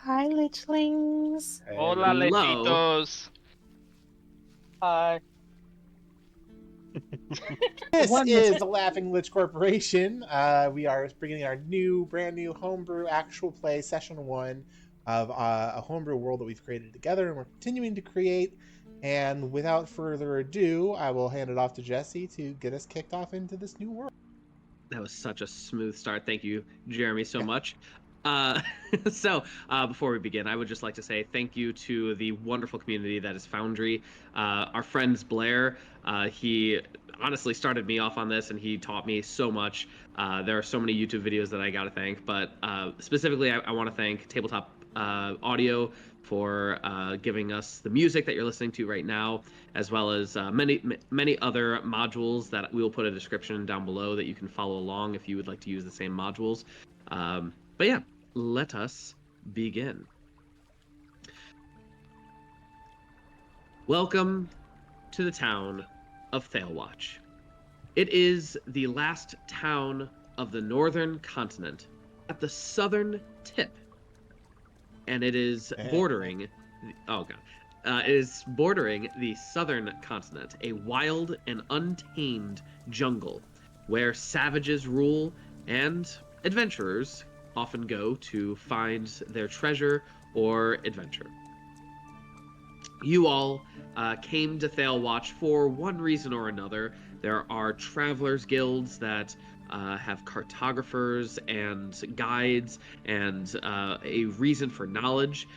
Hi, Lichlings. Hola, Hello. lechitos. Hi. This One is the Laughing Lich Corporation. We are beginning our brand new homebrew actual play session 1 of a homebrew world that we've created together, and we're continuing to create. And without further ado, I will hand it off to Jesse to get us kicked off into this new world. That was such a smooth start. Thank you, Jeremy, so Yeah. much. So before we begin, I would just like to say thank you to the wonderful community that is Foundry. Our friends Blair, he honestly started me off on this, and he taught me so much. There are so many YouTube videos that I got to thank, but specifically, I want to thank Tabletop Audio for giving us the music that you're listening to right now, as well as many other modules that we will put a description down below that you can follow along if you would like to use the same modules. But yeah, let us begin. Welcome to the town of Thalewatch. It is the last town of the northern continent at the southern tip, and it is bordering it is bordering the southern continent, a wild and untamed jungle where savages rule and adventurers often go to find their treasure or adventure. You all came to Thalewatch for one reason or another. There are travelers' guilds that have cartographers and guides and a reason for knowledge,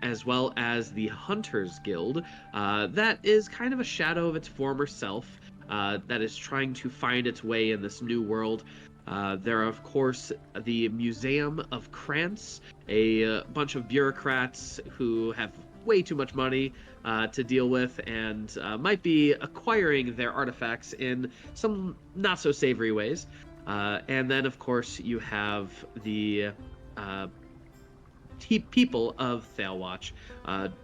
as well as the Hunters Guild that is kind of a shadow of its former self, that is trying to find its way in this new world. There are, of course, the Museum of Krantz, a bunch of bureaucrats who have way too much money to deal with and might be acquiring their artifacts in some not so savory ways. And then, of course, you have the people of Thalewatch,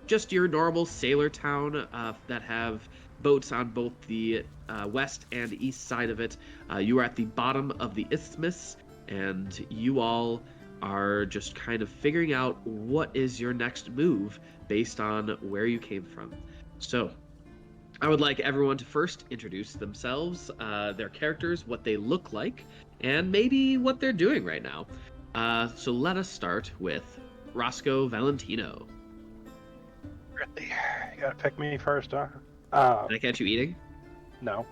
just your normal sailor town that have boats on both the west and east side of it. You are at the bottom of the isthmus, and you all are just kind of figuring out what is your next move based on where you came from. So I would like everyone to first introduce themselves, their characters, what they look like, and maybe what they're doing right now. So let us start with Roscoe Valentino. Really? You gotta pick me first, huh? Did I catch you eating? No,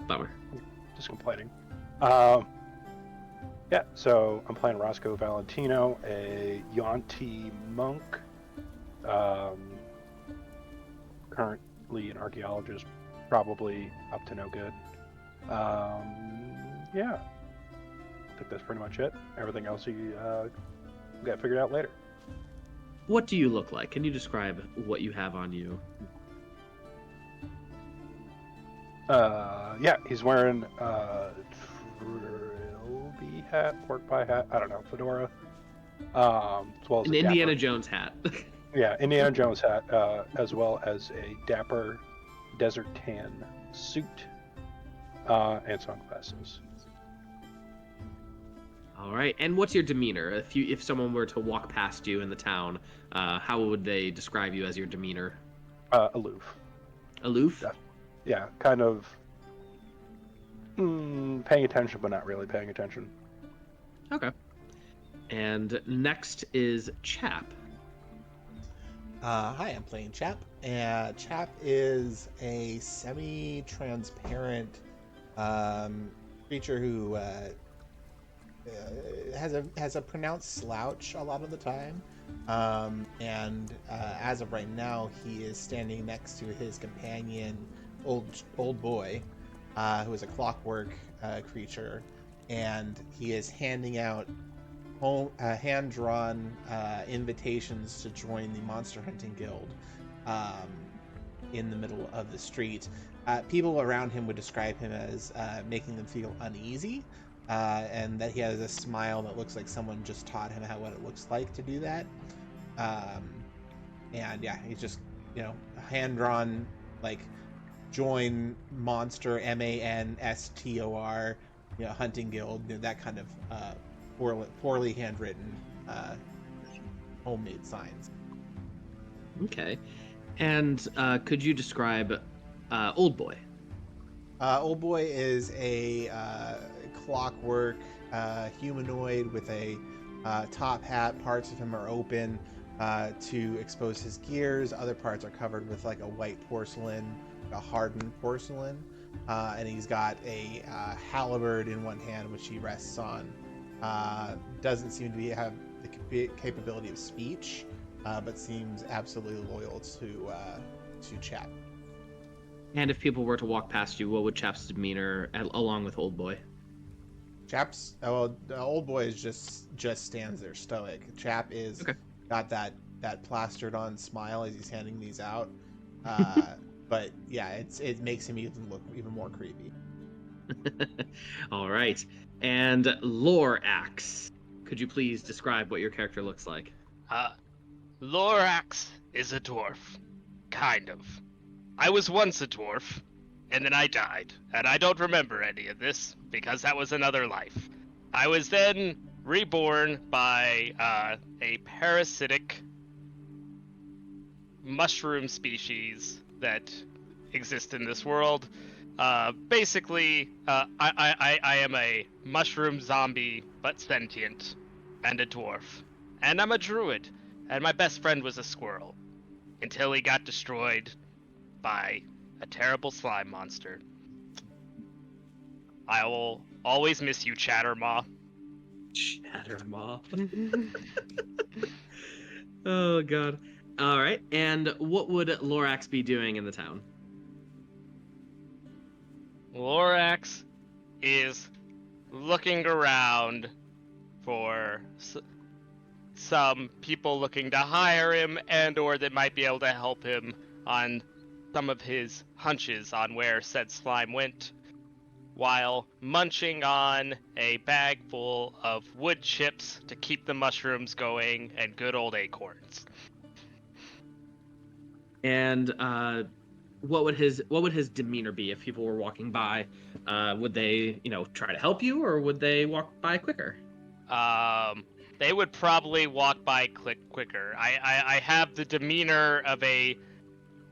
Bummer. just complaining. Yeah, so I'm playing Roscoe Valentino, a Yuan monk, currently an archaeologist, probably up to no good. Yeah, I think that's pretty much it. Everything else you got figured out later. What do you look like? Can you describe what you have on you? Yeah, he's wearing trilby hat, pork pie hat, I don't know, fedora, as well as An a Indiana dapper, Jones hat. yeah, Indiana Jones hat, as well as a dapper desert tan suit, and sunglasses. All right. And what's your demeanor? If someone were to walk past you in the town, how would they describe you as your demeanor? Aloof. Aloof? Yeah, kind of paying attention, but not really paying attention. Okay. And next is Chap. Hi, I'm playing Chap. Chap is a semi-transparent creature who has a pronounced slouch a lot of the time, and as of right now, he is standing next to his companion, old boy, who is a clockwork creature, and he is handing out hand-drawn invitations to join the monster hunting guild in the middle of the street. People around him would describe him as making them feel uneasy, and that he has a smile that looks like someone just taught him what it looks like to do that. And yeah, he's just, hand-drawn, like, join monster MANSTOR, hunting guild, that kind of poorly handwritten. homemade signs. Okay. And could you describe Old Boy? Old Boy is a clockwork humanoid with a top hat. Parts of him are open to expose his gears. Other parts are covered with like a white porcelain, a hardened porcelain. And he's got a halberd in one hand, which he rests on. Doesn't seem to have the capability of speech, but seems absolutely loyal to Chap. And if people were to walk past you, what would Chap's demeanor along with Old Boy? Chap's the Old Boy is just stands there stoic. Chap is got that plastered on smile as he's handing these out. But yeah, it makes him look even more creepy. All right. And Lorax, could you please describe what your character looks like? Lorax is a dwarf. Kind of. I was once a dwarf, and then I died, and I don't remember any of this, because that was another life. I was then reborn by a parasitic mushroom species that exist in this world. Basically, I am a mushroom zombie, but sentient, and a dwarf. And I'm a druid, and my best friend was a squirrel, until he got destroyed by a terrible slime monster. I will always miss you, Chattermaw. Chattermaw. Oh, God. All right. And what would Lorax be doing in the town? Lorax is looking around for some people looking to hire him and or that might be able to help him on some of his hunches on where said slime went, while munching on a bag full of wood chips to keep the mushrooms going and good old acorns. And what would his demeanor be if people were walking by? Would they, try to help you, or would they walk by quicker? They would probably walk by quicker. I have the demeanor of a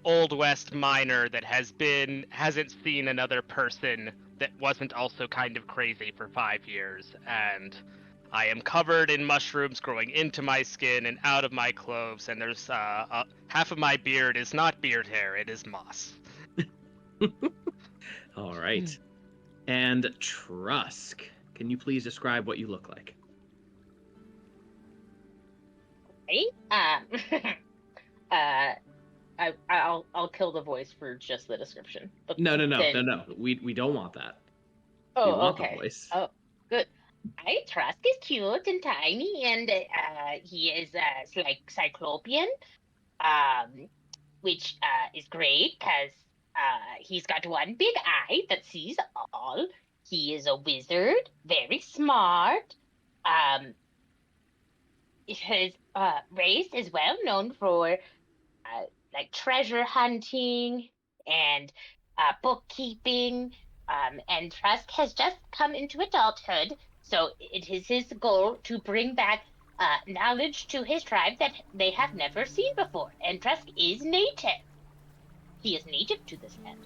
Old West miner that hasn't seen another person that wasn't also kind of crazy for 5 years, and I am covered in mushrooms growing into my skin and out of my clothes, and there's half of my beard is not beard hair, it is moss. All right. And Trusk, can you please describe what you look like? Right? I'll kill the voice for just the description. But No. then... We don't want that. Oh, we want okay. The voice. Oh, good. Trusk is cute and tiny, and he is like Cyclopean, which is great because he's got one big eye that sees all. He is a wizard, very smart. His race is well known for like treasure hunting and bookkeeping. And Trusk has just come into adulthood, so it is his goal to bring back knowledge to his tribe that they have never seen before. And Trusk is native. He is native to this land.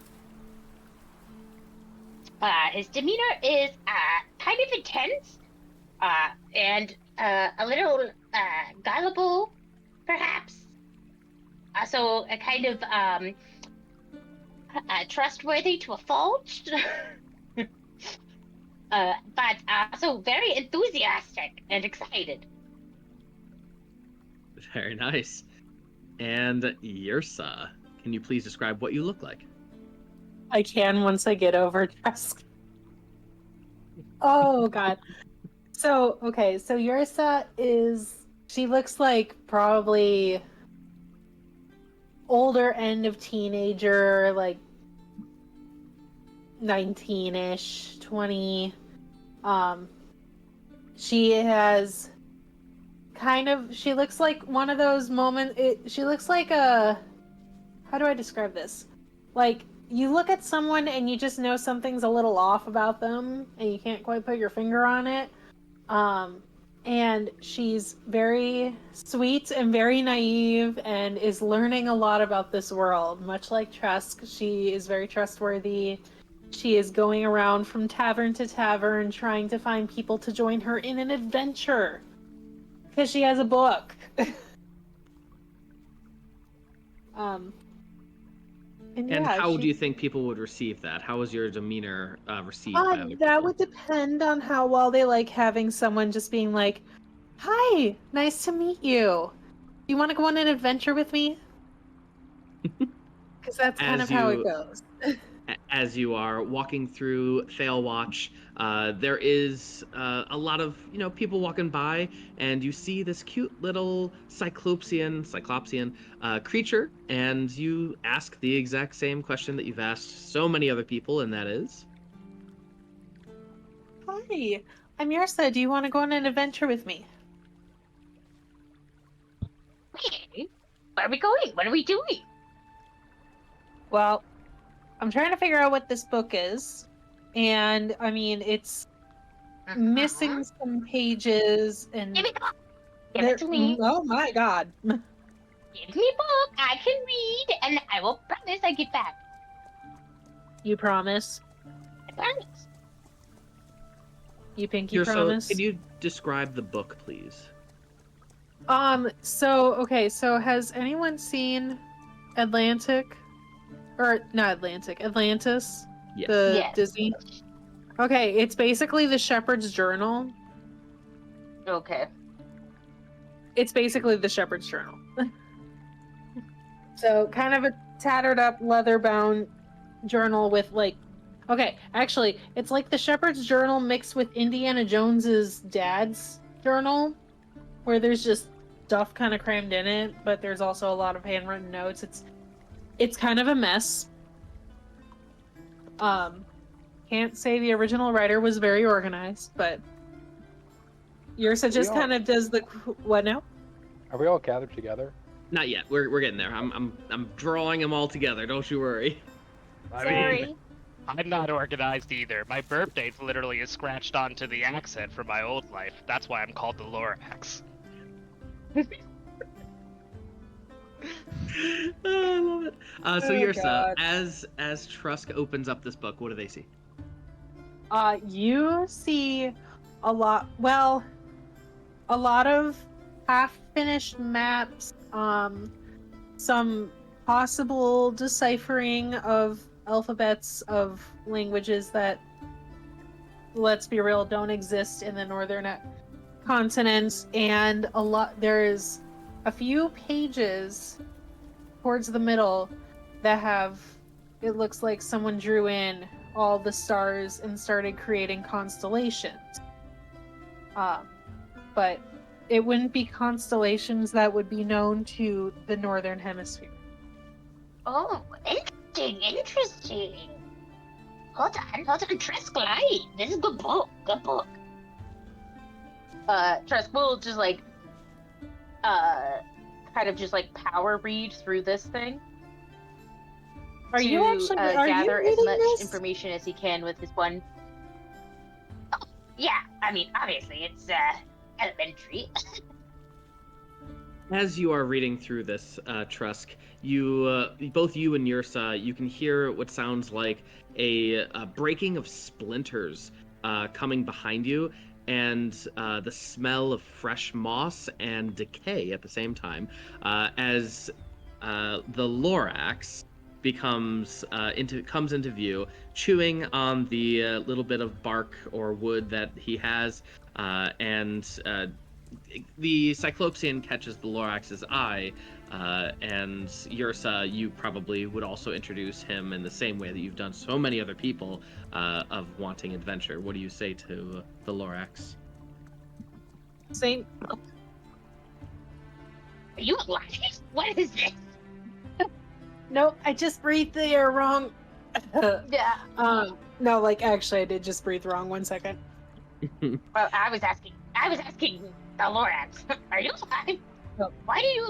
His demeanor is kind of intense and a little gullible, perhaps. So a kind of trustworthy to a fault, but also very enthusiastic and excited. Very nice. And Yersa, can you please describe what you look like? I can once I get over Trusk. Oh, God. So Yersa she looks like probably older end of teenager, like 19-ish, 20. She looks like one of those moments, she looks like how do I describe this? Like, you look at someone and you just know something's a little off about them and you can't quite put your finger on it. and she's very sweet and very naive and is learning a lot about this world. Much like Trusk, she is very trustworthy. She is going around from tavern to tavern trying to find people to join her in an adventure because she has a book. And And yeah, how do you think people would receive that? How was your demeanor received by other that people? would depend on how well they like having someone just being like, "Hi, nice to meet you. You want to go on an adventure with me?" Because that's kind of As how it you goes. as you are walking through Watch, there is a lot of people walking by, and you see this cute little Cyclopsian creature, and you ask the exact same question that you've asked so many other people, and that is, Hi, I'm Yersa. Do you want to go on an adventure with me? Okay. Where are we going? What are we doing? Well, I'm trying to figure out what this book is, and I mean it's missing some pages, and Give it up. Give it to me. oh my god. Give me a book. I can read, and I will promise I get back. You promise? I promise. You pinky here. So, promise? can you describe the book, please? So has anyone seen Atlantic? Or not Atlantic, Atlantis? Yes. The Yes. Disney? Okay, it's basically the Shepherd's Journal. Okay. It's basically the Shepherd's Journal. So kind of a tattered up leather bound journal with actually it's like the Shepherd's Journal mixed with Indiana Jones's dad's journal, where there's just stuff kind of crammed in it, but there's also a lot of handwritten notes. It's kind of a mess. Can't say the original writer was very organized, but Yersa just kind of does the what now? Are we all gathered together? Not yet. We're getting there. I'm drawing them all together. Don't you worry. I Sorry. mean, I'm not organized either. My birth date literally is scratched onto the accent from my old life. That's why I'm called the Lorax. Oh, I love it. So Oh, Yersa, God. as Trusk opens up this book, what do they see? You see a lot of half-finished maps, some possible deciphering of alphabets of languages that, let's be real, don't exist in the northern continent, and there's a few pages towards the middle that have, it looks like someone drew in all the stars and started creating constellations. But it wouldn't be constellations that would be known to the northern hemisphere. Oh, interesting. Hold on, Trusk light. This is a good book. Trusk will just kind of just power read through this thing. Are you gather as reading much this? information as he can with his one? Oh, yeah. I mean, obviously it's elementary. As you are reading through this, Trusk, both you and Yersa, you can hear what sounds like a breaking of splinters coming behind you, and the smell of fresh moss and decay at the same time, as the Lorax comes into view, chewing on the little bit of bark or wood that he has, and the Cyclopsian catches the Lorax's eye, and Yersa, you probably would also introduce him in the same way that you've done so many other people of wanting adventure. What do you say to the Lorax? Same. Are you alive? What is this? Nope, I just breathed the air wrong. Yeah. No, actually I did just breathe wrong. 1 second. Well, I was asking the Lorax. Are you alive? No. Why do you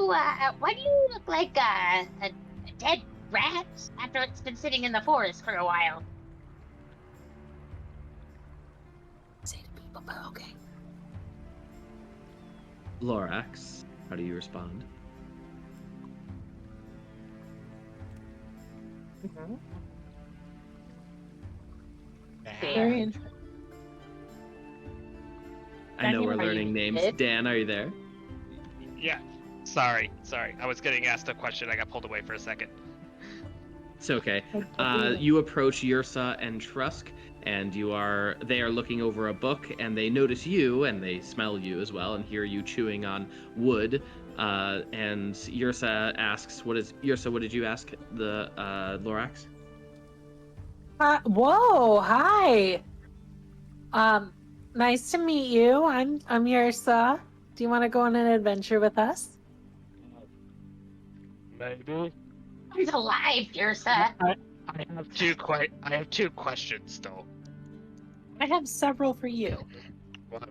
look like a dead rat after it's been sitting in the forest for a while? Say to people, but okay. Lorax, how do you respond? Very interesting. I know Daniel, we're are you learning names. good? Dan, are you there? Yeah. Sorry. I was getting asked a question. I got pulled away for a second. It's okay. You approach Yersa and Trusk, and they are looking over a book, and they notice you, and they smell you as well, and hear you chewing on wood. And Yersa asks, Yersa, what did you ask the Lorax? Whoa, hi. Nice to meet you. I'm Yersa. Do you want to go on an adventure with us? Maybe. He's alive, Yersa. I have two questions though. I have several for you. Well,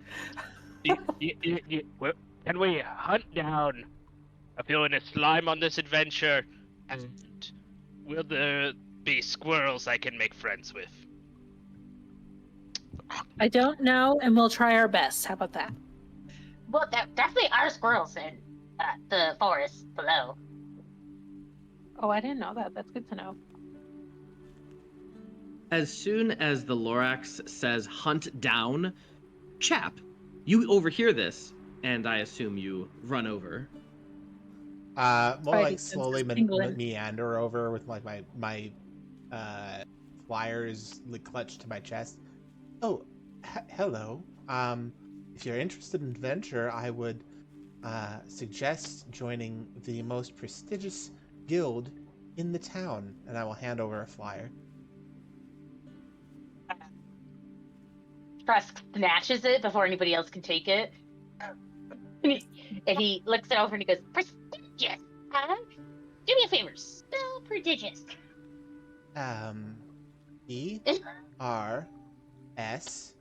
can we hunt down a villainous slime on this adventure? And will there be squirrels I can make friends with? I don't know, and we'll try our best. How about that? Well, there definitely are squirrels in the forest below. Oh, I didn't know that. That's good to know. As soon as the Lorax says hunt down, Chap, you overhear this, and I assume you run over. More Spidey like senses slowly tingling. meander over with like my flyers clutched to my chest. Oh, hello. If you're interested in adventure, I would suggest joining the most prestigious guild in the town, and I will hand over a flyer. Trusk snatches it before anybody else can take it. And he looks it over and he goes, prestigious, huh? Do me a favor, spell prodigious. ERSTOGOS.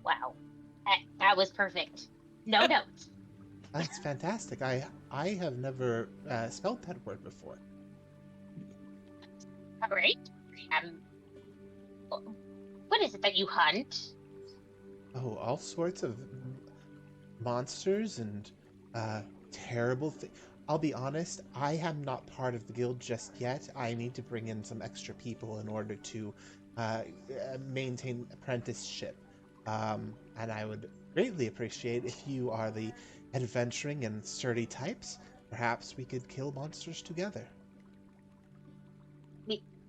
Wow. That was perfect. No notes. That's fantastic. I have never spelled that word before. All right. What is it that you hunt? Oh, all sorts of monsters and terrible things. I'll be honest, I am not part of the guild just yet. I need to bring in some extra people in order to maintain apprenticeship. And I would greatly appreciate if you are the adventuring and sturdy types. Perhaps we could kill monsters together.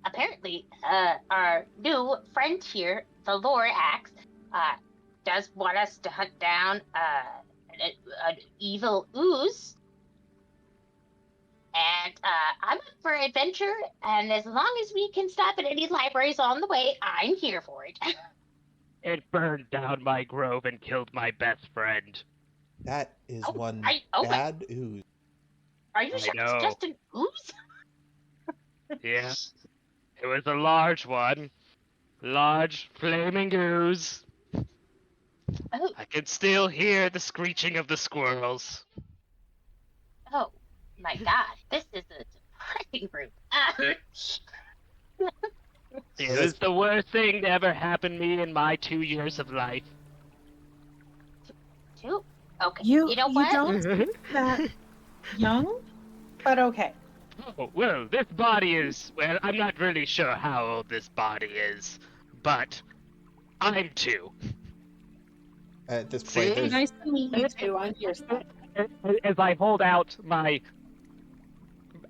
Apparently, our new friend here, the Lorax, does want us to hunt down an evil ooze. And I'm up for adventure, and as long as we can stop at any libraries on the way, I'm here for it. It burned down my grove and killed my best friend. That is bad ooze. Are you sure it's just an ooze? Yeah. It was a large one. Large flaming ooze. Oh. I can still hear the screeching of the squirrels. Oh, my God. This is a depressing group. It was the worst thing to ever happen to me in my 2 years of life. Two? Okay. You know what? don't seem that young, but okay. Oh, well, this body is... Well, I'm not really sure how old this body is, but I'm 2. At this point, See? Nice to meet you too. I'm Yersa. As I hold out my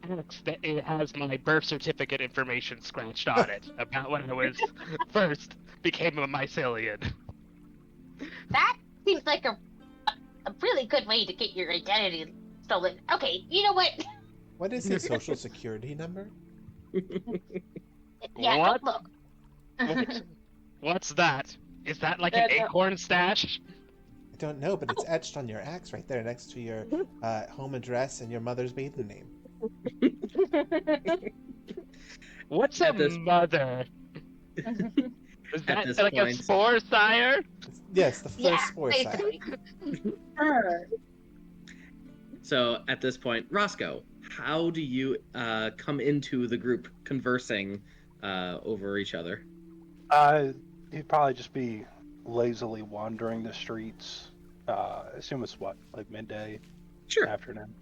axe, that it has my birth certificate information scratched on it about when I was first became a mycelian. That seems like a really good way to get your identity stolen. Okay, you know what? What is his social security number? Yeah, What? don't look. What's that? Is that like an acorn stash? I don't know, but it's etched on your axe right there next to your home address and your mother's maiden name. What's a mother? Is that like a spore sire? Yes, the first spore sire. Basically. Sure. So at this point, Roscoe, how do you come into the group conversing over each other? He'd probably just be lazily wandering the streets. I assume it's what, like midday, Sure. afternoon.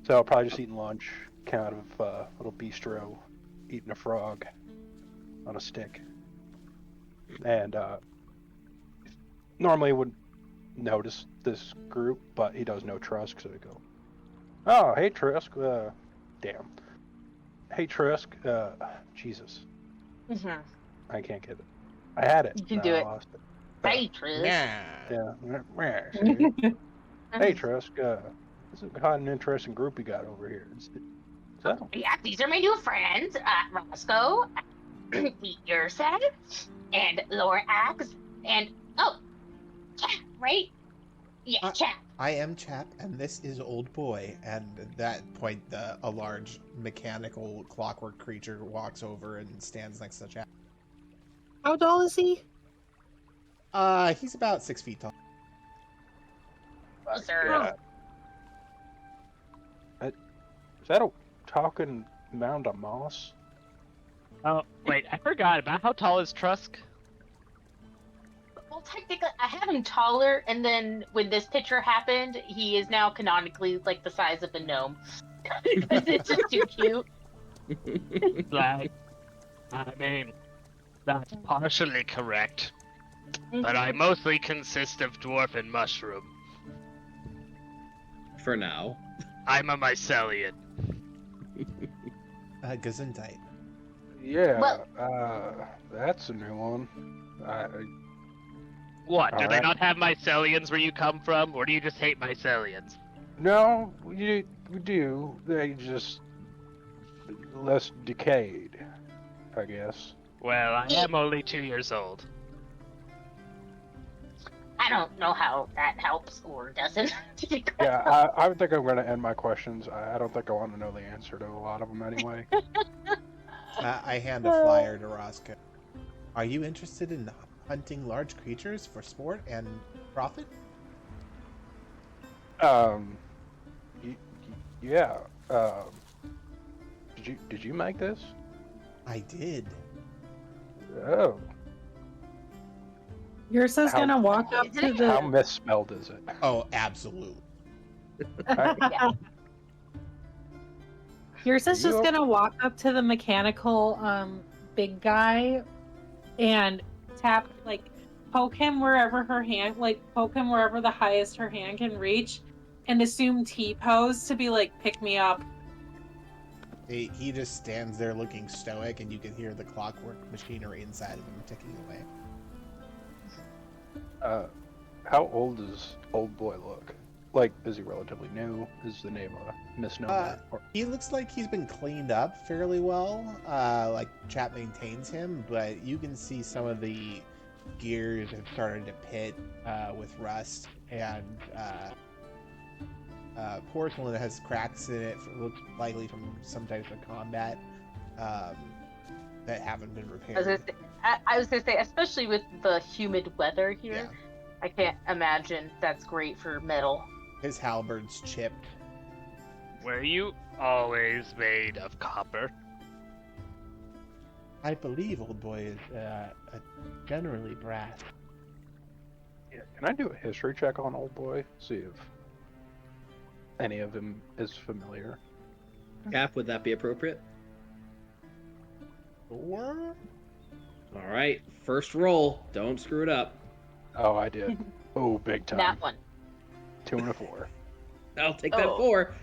So I'll probably just eating lunch, came out of a little bistro, eating a frog on a stick. And normally would notice this group, but he does know Trusk, so he go, "Oh, hey Trusk, damn. Hey Trusk, Jesus, Mhm. I can't get it. I had it. You can but do I it. lost it. Hey, Trusk. Yeah. See? Hey Trusk, this is quite an interesting group you got over here. Is that Yeah, these are my new friends, Roscoe, Yersa, and Lorax, and Chap, right? Yeah, Chap. I am Chap, and this is Old Boy. And at that point, a large mechanical clockwork creature walks over and stands next to Chap. How tall is he? He's about 6 feet tall. Sir. yeah. Is that a talking mound of moss? Oh, wait, I forgot about how tall is Trusk? Well, technically, I have him taller, and then when this picture happened, he is now canonically like the size of a gnome. Because it's just too cute. Like, I mean, that's partially correct, but I mostly consist of dwarf and mushroom. For now. I'm a mycelian. Gesundheit. Yeah, Well- that's a new one. What, do they Alright. not have mycelians where you come from, or do you just hate mycelians? No, we do. They just less decayed, I guess. Well, I am only 2 years old. I don't know how that helps or doesn't. Yeah, I think I'm going to end my questions. I don't think I want to know the answer to a lot of them anyway. I hand a flyer to Roscoe. Are you interested in hunting large creatures for sport and profit? Yeah. Did you make this? I did. Oh, Yersa's How- gonna walk up to how the. misspelled is it? Oh, absolutely. Yersa's You just op- gonna walk up to the mechanical big guy and tap, like, poke him wherever her hand, like, poke him wherever the highest her hand can reach, and assume T pose to be like, pick me up. He just stands there looking stoic, and you can hear the clockwork machinery inside of him ticking away. How old does Old Boy look? Like, is he relatively new? Is the name a misnomer? He looks like he's been cleaned up fairly well. Like Chap maintains him, but you can see some of the gears have started to pit with rust, and porcelain has cracks in it, look likely from some type of combat that haven't been repaired. I was gonna say, especially with the humid weather here, Yeah. I can't imagine that's great for metal. His halberd's chipped. Were you always made of copper? I believe Old Boy is generally brass. Yeah, can I do a history check on Old Boy? See if any of him is familiar. Cap, would that be appropriate? Or All right, first roll. Don't screw it up. Oh, I did. Oh, big time. That one. 2 and a 4. I'll take that Oh. 4.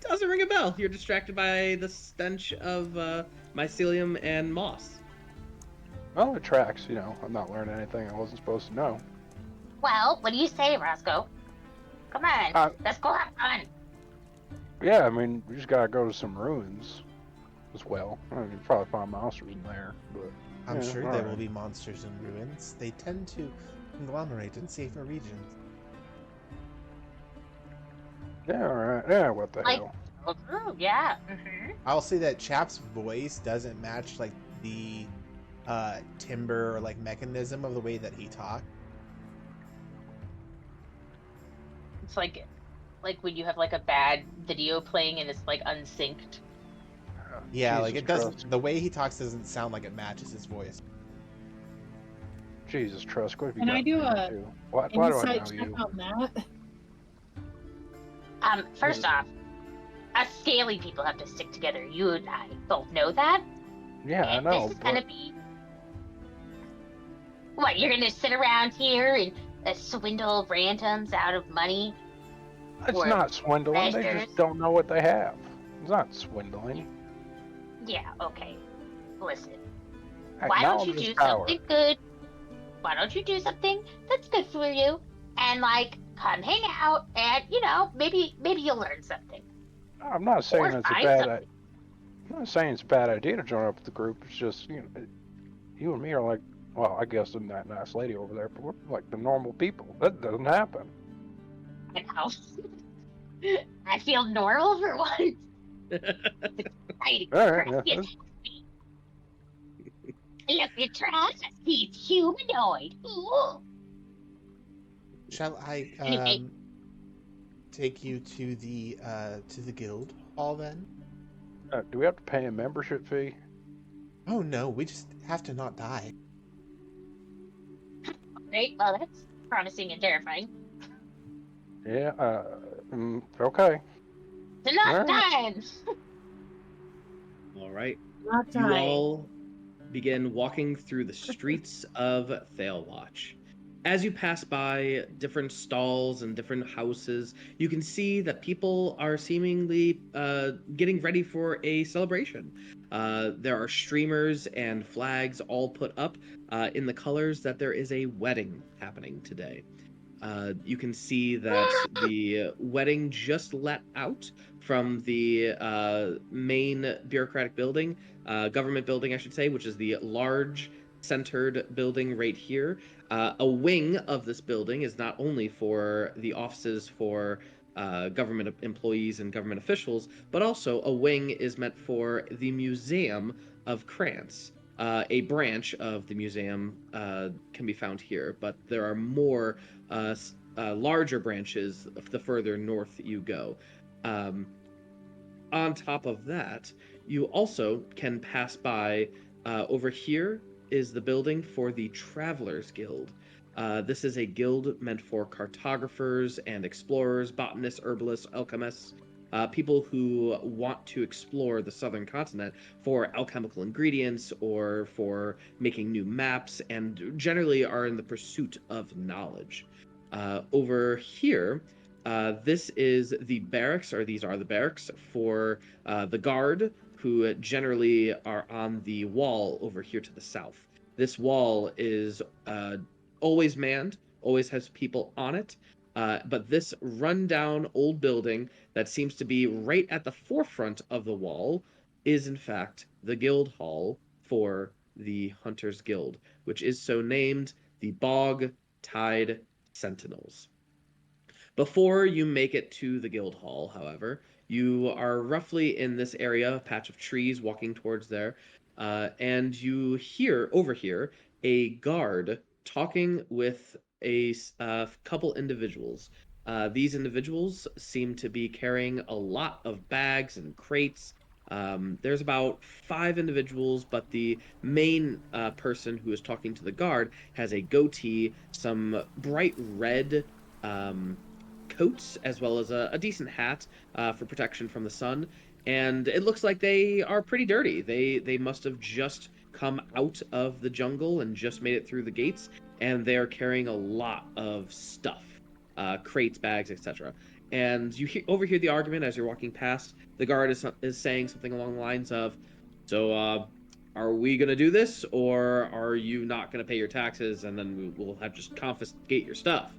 Doesn't ring a bell. You're distracted by the stench of mycelium and moss. Well, it tracks. You know, I'm not learning anything I wasn't supposed to know. Well, what do you say, Roscoe? Come on, let's go have fun. Yeah, I mean, we just gotta go to some ruins as well. I mean, you probably find monsters in there, but I'm yeah, sure all there right. will be monsters in ruins. They tend to conglomerate in safer regions. Yeah, all right. Yeah, what the Like- hell? Oh, yeah. Mm-hmm. I'll say that Chap's voice doesn't match like the timbre or like mechanism of the way that he talks. It's like when you have like a bad video playing and it's like unsynced. Yeah, like Jesus it doesn't. Trusk. The way he talks doesn't sound like it matches his voice. Jesus Trusk, what have you Can I got do me a into? Why do I insight know check you? on that? First off, us scaly people have to stick together. You and I both know that. Yeah, I And this know, is gonna but be what you're gonna sit around here and swindle randoms out of money it's or not swindling. They treasures. just don't know what they have. It's not swindling. Yeah, okay. Listen, Hey, why don't you knowledge is do power. something good? Why don't you do something that's good for you? And like, come hang out, and maybe you'll learn something I'm not saying or it's a find bad. something. I'm not saying it's a bad idea to join up with the group. It's just you and me are like, well, I guess I'm that nice lady over there, but we're like the normal people. That doesn't happen. And how I feel normal for once. Exciting, All right, Trust. yeah, Look at Trust. He's humanoid. Ooh. Shall I Anyway, take you to the guild hall then? do we have to pay a membership fee? Oh no, we just have to not die. great. Well, that's promising and terrifying. Yeah. Okay. To not All right. die. All right. Not You dying. all begin walking through the streets of Thalewatch. As you pass by different stalls and different houses, you can see that people are seemingly getting ready for a celebration. There are streamers and flags all put up in the colors that there is a wedding happening today. You can see that the wedding just let out from the main bureaucratic building, government building, I should say, which is the large centered building right here. A wing of this building is not only for the offices for government employees and government officials, but also a wing is meant for the Museum of Krantz. A branch of the museum can be found here, but there are more larger branches the further north you go. On top of that, you also can pass by over here is the building for the Travelers Guild. This is a guild meant for cartographers and explorers, botanists, herbalists, alchemists, people who want to explore the southern continent for alchemical ingredients or for making new maps, and generally are in the pursuit of knowledge. Over here, this is the barracks, or these are the barracks for the guard, who generally are on the wall over here to the south. This wall is always manned, always has people on it, but this rundown old building that seems to be right at the forefront of the wall is in fact the guild hall for the Hunters Guild, which is so named the Bog Tide Sentinels. Before you make it to the guild hall, however, you are roughly in this area, a patch of trees walking towards there, and you overhear a guard talking with a couple individuals. These individuals seem to be carrying a lot of bags and crates. There's about 5 individuals, but the main person who is talking to the guard has a goatee, some bright red coats, as well as a decent hat for protection from the sun. And it looks like they are pretty dirty. They must have just come out of the jungle and just made it through the gates, and they are carrying a lot of stuff, crates, bags, etc. And you overhear the argument as you're walking past. The guard is saying something along the lines of, "So, are we gonna do this, or are you not gonna pay your taxes, and then we'll have just confiscate your stuff?"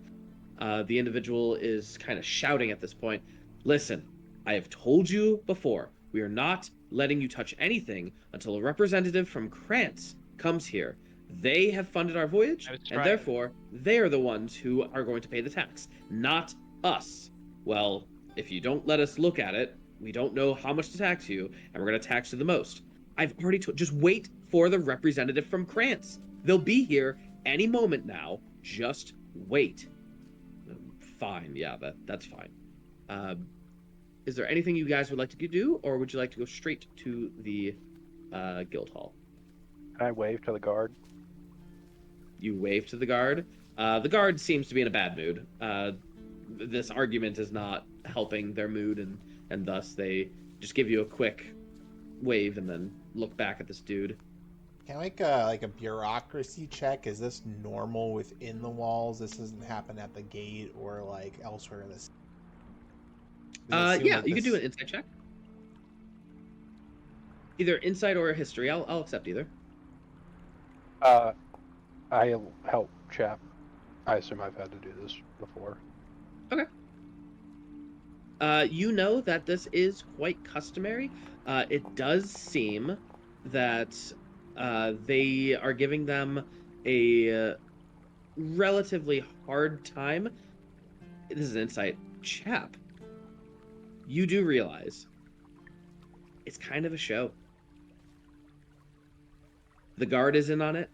The individual is kind of shouting at this point, "Listen, I have told you before, we are not letting you touch anything until a representative from Krantz comes here. They have funded our voyage, and therefore they are the ones who are going to pay the tax, not us. Well, if you don't let us look at it, we don't know how much to tax you, and we're going to tax you the most. I've already told, just wait for the representative from Krantz. They'll be here any moment now. Just wait." Fine, yeah, that's fine. is there anything you guys would like to do, or would you like to go straight to the guild hall? Can I wave to the guard? You wave to the guard. The guard seems to be in a bad mood. This argument is not helping their mood, and thus they just give you a quick wave and then look back at this dude. Can I make a bureaucracy check? Is this normal within the walls? This doesn't happen at the gate or like elsewhere in this. Yeah, you can do an insight check. Either insight or history. I'll accept either. I'll help Chap. I assume I've had to do this before. Okay. You know that this is quite customary. It does seem that they are giving them a relatively hard time. This is an insight. Chap, you do realize it's kind of a show. The guard is in on it.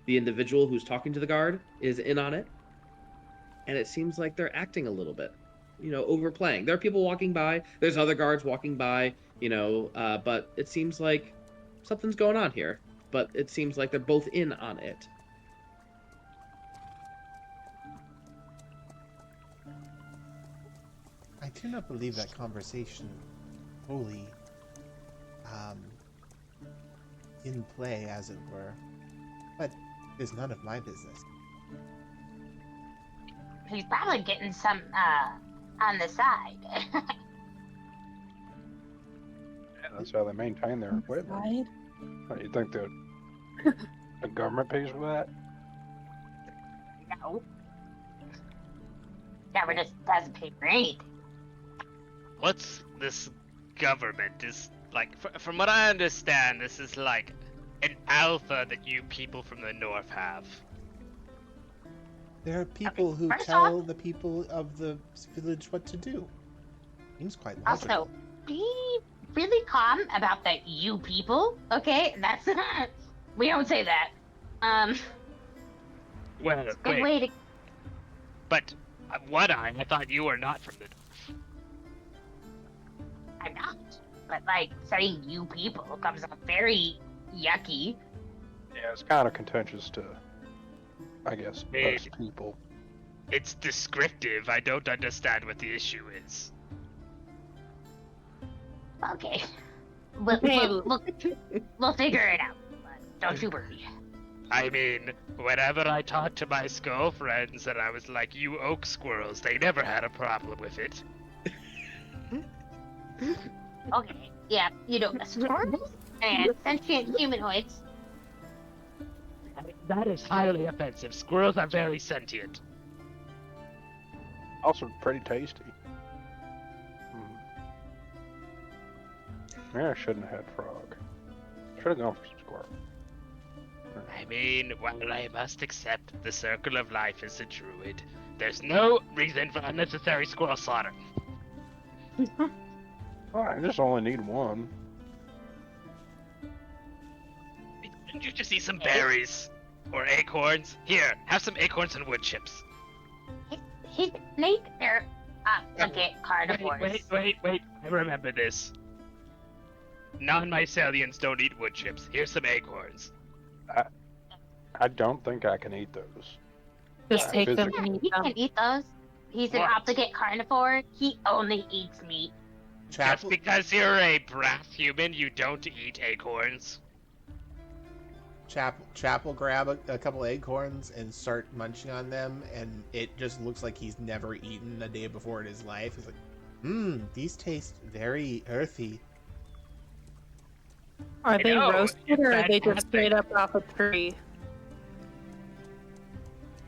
The individual who's talking to the guard is in on it. And it seems like they're acting a little bit, overplaying. There are people walking by. There's other guards walking by, but it seems like something's going on here. But it seems like they're both in on it. I do not believe that conversation wholly in play, as it were. But it is none of my business. He's probably getting some on the side. Yeah, that's how they maintain their equipment. Side? What, you think the government pays for that? No. Government doesn't pay for anything. What's this government? Is like, from what I understand, this is like an alpha that you people from the north have. There are people who first tell off- the people of the village what to do. Seems quite logical. Also, be really calm about the you people, okay? That's we don't say that. Well, It's a good way to. but One-Eye, I thought you were not from the north. I'm not, but like saying you people comes off very yucky. Yeah, it's kind of contentious to, I guess, Hey. most people. It's descriptive. I don't understand what the issue is. Okay, we'll figure it out. But don't you worry. I mean, whenever I talked to my skull friends and I was like, you oak squirrels, they never had a problem with it. Okay, yeah, squirrels and sentient humanoids. That is highly offensive. Squirrels are very sentient. Also pretty tasty. Yeah, I shouldn't have had frog. Should have gone for some squirrel. I mean, while I must accept the circle of life is a druid, there's no reason for unnecessary squirrel slaughter. Oh, I just only need one. Didn't you just eat some berries? Or acorns? Here, have some acorns and wood chips. His snake, they're okay, carnivores. Wait, I remember this. Non-mycelians don't eat wood chips. Here's some acorns. I don't think I can eat those. Just take them physically. and eat He them. can eat those. He's an What? obligate carnivore. He only eats meat. Chap, Just because you're a brass human, you don't eat acorns. Chap will grab a couple acorns and start munching on them, and it just looks like he's never eaten a day before in his life. He's like, these taste very earthy. Are they know, roasted it's or are they just fantastic. straight up off a tree?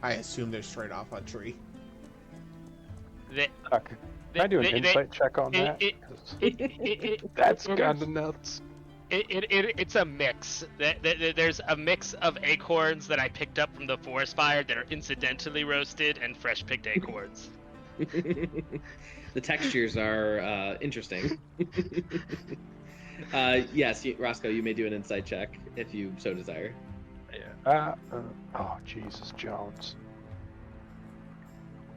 I assume they're straight off a tree. They, Okay. Can I do an they- insight check on it- that? it- 'Cause that's kind of nuts. It's a mix. There's a mix of acorns that I picked up from the forest fire that are incidentally roasted and fresh picked acorns. The textures are interesting. Yes, Roscoe, you may do an insight check if you so desire. Yeah. Oh, Jesus, Jones.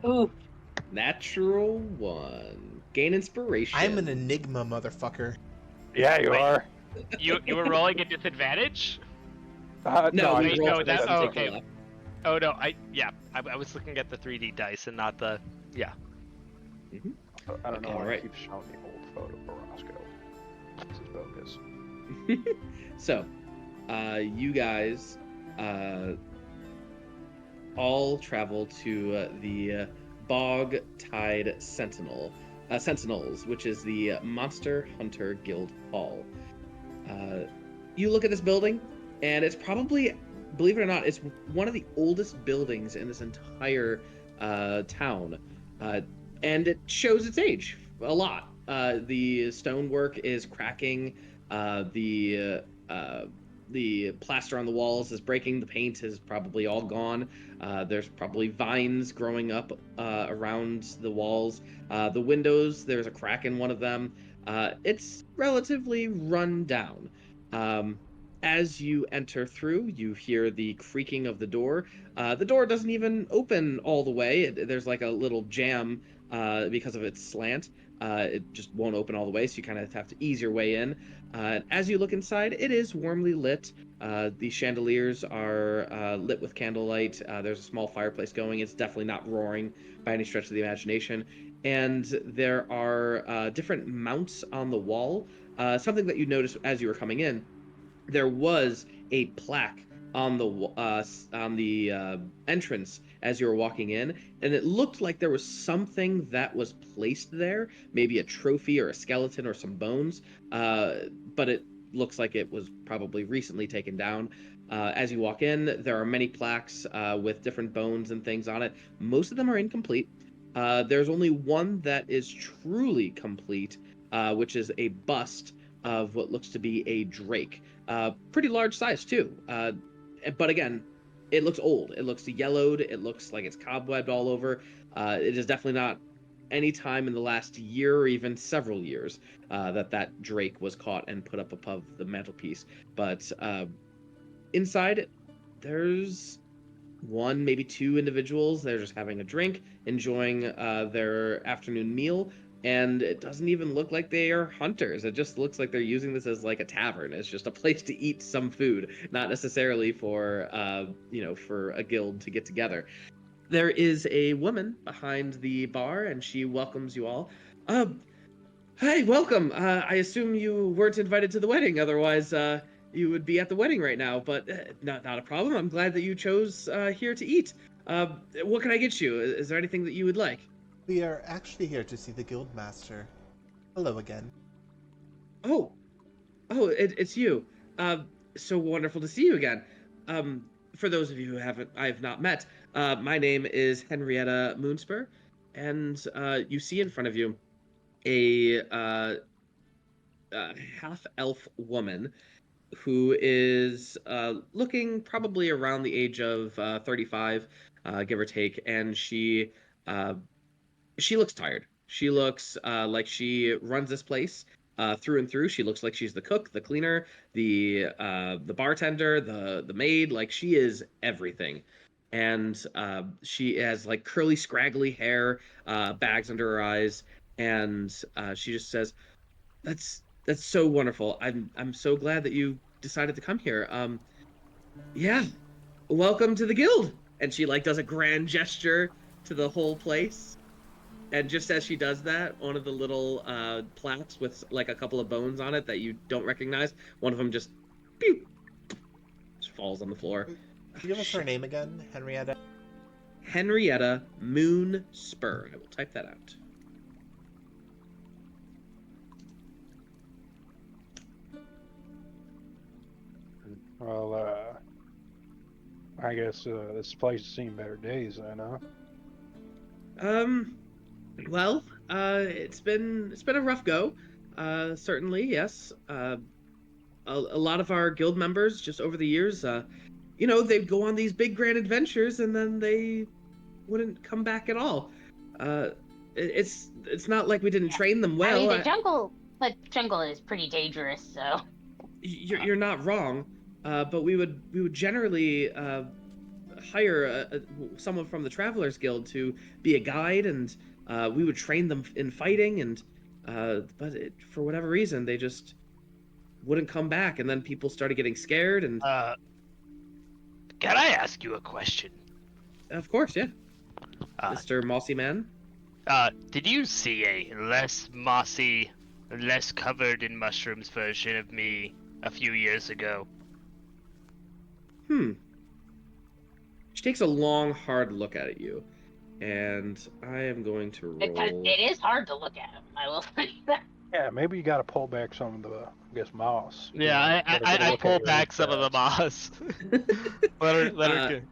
Ooh, Natural 1. Gain inspiration. I'm an enigma, motherfucker. Yeah, you Wait. are. You were rolling at disadvantage? No, I we wait, just roll no, for said this that- and oh, take the okay. left. Oh no, I was looking at the 3D dice and not the I don't know why Alright. I keep showing the old photo of Roscoe. This is bogus. So, you guys all travel to the Bog Tide Sentinels, which is the Monster Hunter Guild Hall. You look at this building, and it's probably, believe it or not, it's one of the oldest buildings in this entire town, and it shows its age a lot. The stonework is cracking. The plaster on the walls is breaking. The paint is probably all gone. There's probably vines growing up around the walls. The windows, there's a crack in one of them. It's relatively run down. As you enter through, you hear the creaking of the door. The door doesn't even open all the way. There's like a little jam because of its slant. It just won't open all the way, so you kind of have to ease your way in. As you look inside, it is warmly lit. The chandeliers are lit with candlelight. There's a small fireplace going. It's definitely not roaring by any stretch of the imagination. And there are different mounts on the wall. Something that you noticed as you were coming in, there was a plaque on the entrance as you were walking in, and it looked like there was something that was placed there, maybe a trophy or a skeleton or some bones, but it looks like it was probably recently taken down. As you walk in, there are many plaques with different bones and things on it. Most of them are incomplete. There's only one that is truly complete, which is a bust of what looks to be a drake. Pretty large size too. But again, it looks old. It looks yellowed. It looks like it's cobwebbed all over. It is definitely not any time in the last year or even several years that drake was caught and put up above the mantelpiece. But inside, there's one, maybe two individuals. They're just having a drink, enjoying their afternoon meal. And it doesn't even look like they are hunters. It just looks like they're using this as like a tavern. It's just a place to eat some food, not necessarily for, for a guild to get together. There is a woman behind the bar, and she welcomes you all. Hi, welcome. I assume you weren't invited to the wedding. Otherwise, you would be at the wedding right now. But not a problem. I'm glad that you chose here to eat. What can I get you? Is there anything that you would like? We are actually here to see the guild master. Hello again. Oh, it's you. So wonderful to see you again. For those of you who I have not met, my name is Henrietta Moonspur, and you see in front of you a half-elf woman who is looking probably around the age of 35, give or take, and she looks tired. She looks like she runs this place through and through. She looks like she's the cook, the cleaner, the bartender, the maid. Like she is everything. And she has like curly, scraggly hair, bags under her eyes, and she just says, "That's so wonderful. I'm so glad that you decided to come here. Yeah, welcome to the guild." And she like does a grand gesture to the whole place. And just as she does that, one of the little plaques with like a couple of bones on it that you don't recognize, one of them just, pew, just falls on the floor. Can you give us her name again, Henrietta? Henrietta Moonspur. I will type that out. Well, I guess this place has seen better days, then, huh? Well, it's been a rough go. Certainly, yes. A lot of our guild members, just over the years, they'd go on these big grand adventures and then they wouldn't come back at all. It's not like we didn't train them well. I mean, the jungle is pretty dangerous, so. You're not wrong, but we would generally hire someone from the Travelers Guild to be a guide and we would train them in fighting, and but for whatever reason, they just wouldn't come back. And then people started getting scared, and Can I ask you a question? of course, yeah, Uh, Mr. Mossy Man. Did you see a less mossy, less covered in mushrooms version of me a few years ago? She takes a long, hard look at you, and I am going to Because roll. it is hard to look at him, I will say that. Yeah, maybe you got to pull back some of the, I guess, moss. Yeah, Let her get a I look at pull your back some of the moss. let her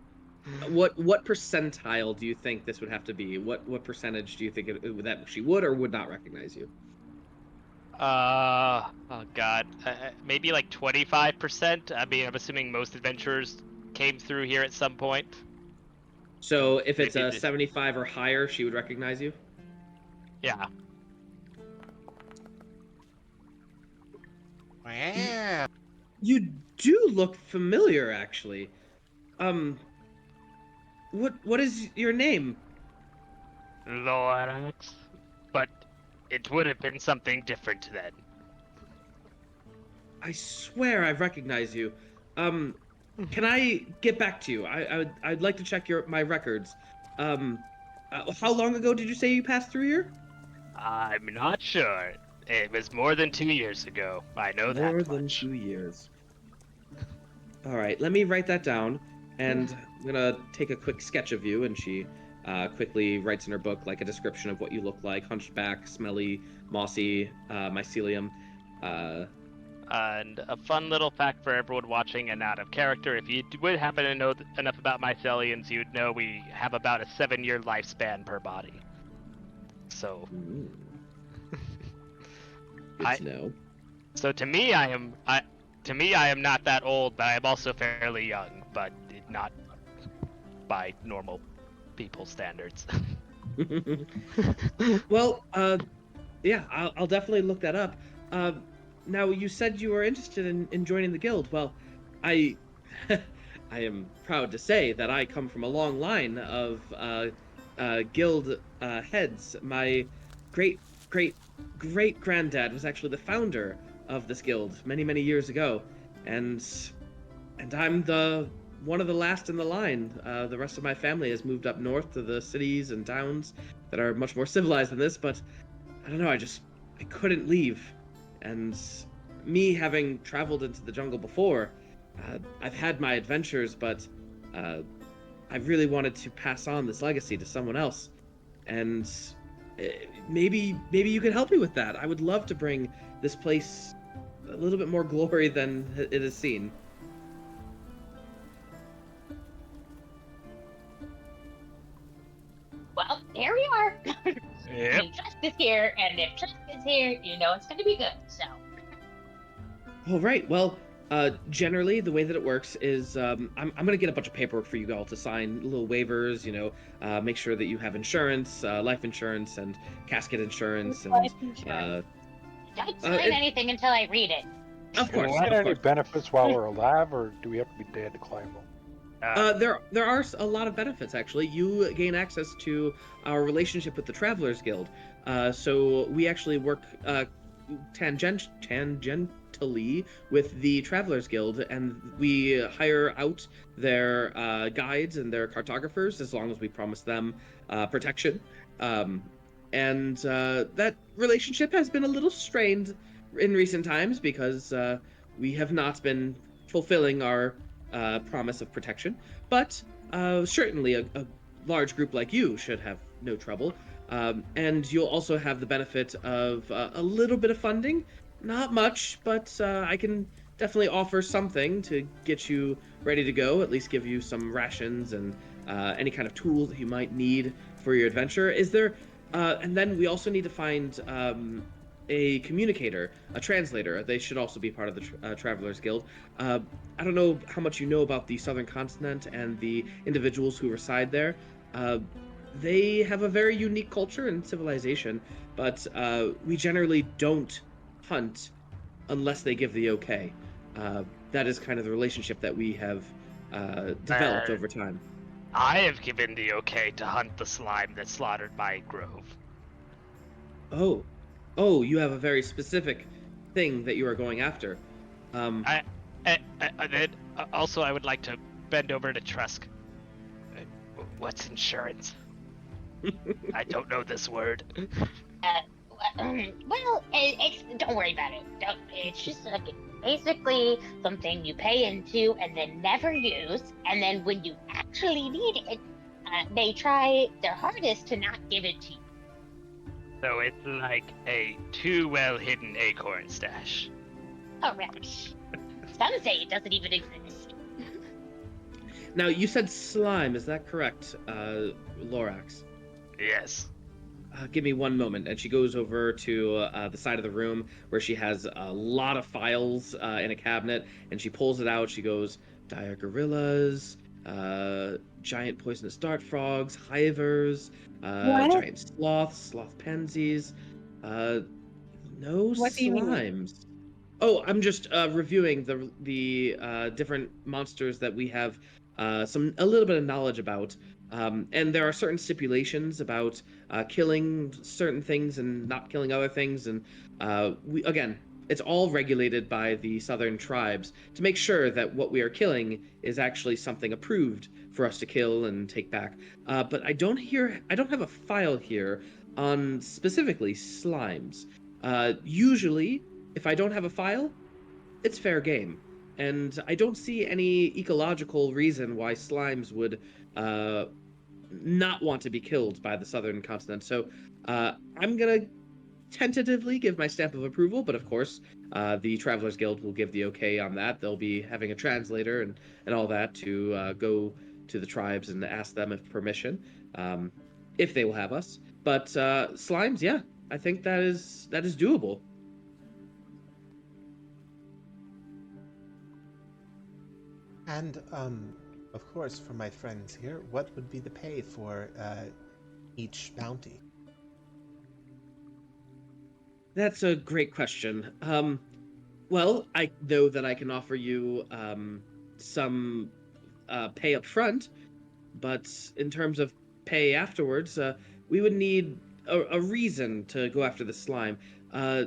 What percentile do you think this would have to be? What percentage do you think that she would or would not recognize you? oh god, maybe like 25%. I mean, I'm assuming most adventurers came through here at some point. So if it's Maybe a 75 or higher, she would recognize you? Yeah. Wow. You do look familiar, actually. What is your name? Lorax. But it would have been something different then. I swear I've recognized you. Can I get back to you? I'd like to check my records. How long ago did you say you passed through here? I'm not sure. It was more than 2 years ago. I know that More than much. 2 years. All right, let me write that down, and I'm gonna take a quick sketch of you. And she quickly writes in her book like a description of what you look like: hunchback, smelly, mossy, mycelium. And a fun little fact for everyone watching and out of character: if you would happen to know enough about myceliums, you'd know we have about a 7-year lifespan per body. So. Good to know. So to me, I am not that old, but I am also fairly young, but not by normal people standards. Well, yeah, I'll definitely look that up. Now, you said you were interested in joining the guild. Well, I I am proud to say that I come from a long line of guild heads. My great granddad was actually the founder of this guild many years ago, and I'm one of the last in the line. The rest of my family has moved up north to the cities and towns that are much more civilized than this, but I don't know, I couldn't leave. And me having traveled into the jungle before, I've had my adventures, but I really wanted to pass on this legacy to someone else. And maybe you could help me with that. I would love to bring this place a little bit more glory than it has seen. Well, here we are. Yep. Trusk is here, and if Trusk is here, you know it's going to be good. So. All right. Well, generally the way that it works is I'm gonna get a bunch of paperwork for you all to sign, little waivers. Make sure that you have insurance, life insurance, and casket insurance, and Life insurance. Don't sign anything until I read it. of course. Do we get of any course. benefits while we're alive, or do we have to be dead to claim them? There are a lot of benefits, actually. You gain access to our relationship with the Travelers Guild. So we actually work tangentially with the Travelers Guild, and we hire out their guides and their cartographers as long as we promise them protection. And that relationship has been a little strained in recent times because we have not been fulfilling our promise of protection, but certainly a large group like you should have no trouble. And you'll also have the benefit of a little bit of funding, not much, but I can definitely offer something to get you ready to go, at least give you some rations and any kind of tools that you might need for your adventure. And then we also need to find a communicator, a translator. They should also be part of the Travelers Guild. I don't know how much you know about the Southern Continent and the individuals who reside there. They have a very unique culture and civilization, but we generally don't hunt unless they give the okay. That is kind of the relationship that we have developed over time. I have given the okay to hunt the slime that slaughtered my grove. Oh, you have a very specific thing that you are going after. I, then also I would like to bend over to Trusk. What's insurance? I don't know this word. Uh, well, don't worry about it. It's just like basically something you pay into and then never use, and then when you actually need it, they try their hardest to not give it to you. So it's like a too well hidden acorn stash. Oh, right. Some say it doesn't even exist. Now, you said slime, is that correct, Lorax? Yes. Give me one moment. And she goes over to the side of the room where she has a lot of files in a cabinet, and she pulls it out. She goes, dire gorillas, giant poisonous dart frogs, hivers, What? giant sloths, sloth pansies, no What do you mean? slimes. Oh, I'm just reviewing the different monsters that we have a little bit of knowledge about, and there are certain stipulations about killing certain things and not killing other things, and we again, it's all regulated by the southern tribes to make sure that what we are killing is actually something approved for us to kill and take back. But I don't have a file here on specifically slimes. Usually, if I don't have a file, it's fair game. And I don't see any ecological reason why slimes would uh, not want to be killed by the southern continent. So I'm going to tentatively give my stamp of approval, but of course, the Travelers Guild will give the okay on that. They'll be having a translator and all that to go to the tribes and ask them if permission, if they will have us. But slimes, yeah, I think that is doable. And of course, for my friends here, what would be the pay for each bounty? That's a great question. Well, I know that I can offer you some pay up front, but in terms of pay afterwards, we would need a reason to go after the slime. Uh,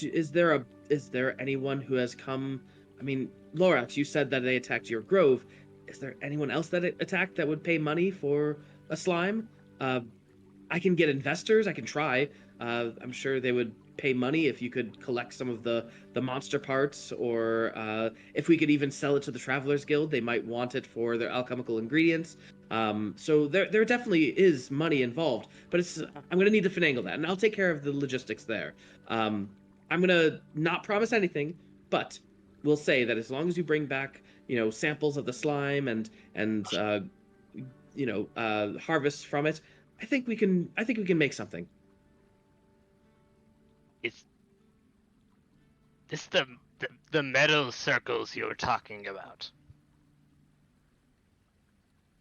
is there anyone who has come? I mean, Lorax, you said that they attacked your grove. Is there anyone else that it attacked that would pay money for a slime? I can get investors. I can try. I'm sure they would pay money if you could collect some of the monster parts, or if we could even sell it to the Travelers Guild. They might want it for their alchemical ingredients. So there definitely is money involved, but I'm gonna need to finagle that, and I'll take care of the logistics there. I'm gonna not promise anything, but we'll say that as long as you bring back, samples of the slime and harvests from it, I think we can make something. Is this the metal circles you were talking about?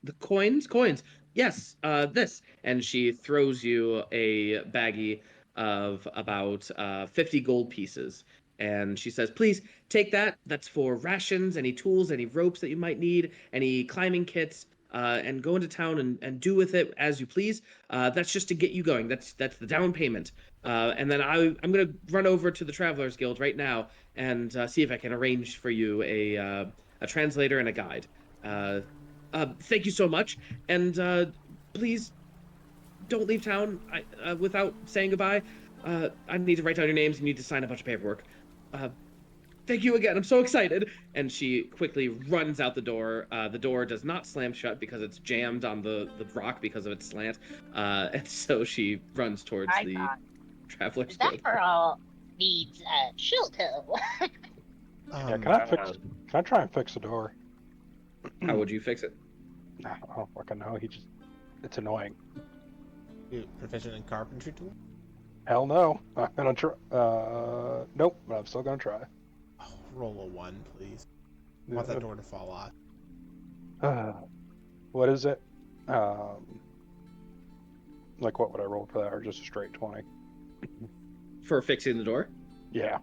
The coins. Yes, this. And she throws you a baggie of about 50 gold pieces. And she says, please take that. That's for rations, any tools, any ropes that you might need, any climbing kits, and go into town and do with it as you please. That's just to get you going. That's the down payment. And then I'm going to run over to the Travelers Guild right now and see if I can arrange for you a translator and a guide. Thank you so much, and please don't leave town without saying goodbye. I need to write down your names. You need to sign a bunch of paperwork. Thank you again. I'm so excited. And she quickly runs out the door. The door does not slam shut because it's jammed on the rock because of its slant. And so she runs towards My the God, Travelers that Guild. girl needs shelter. Yeah, can I try and fix the door? How would you fix it? I don't fucking know. It's annoying. You proficient in carpentry tool? Hell no. I'm gonna try. Nope, but I'm still gonna try. Oh, roll a 1, please. I want that door to fall off. What is it? Like what would I roll for that, or just a straight 20? For fixing the door? Yeah.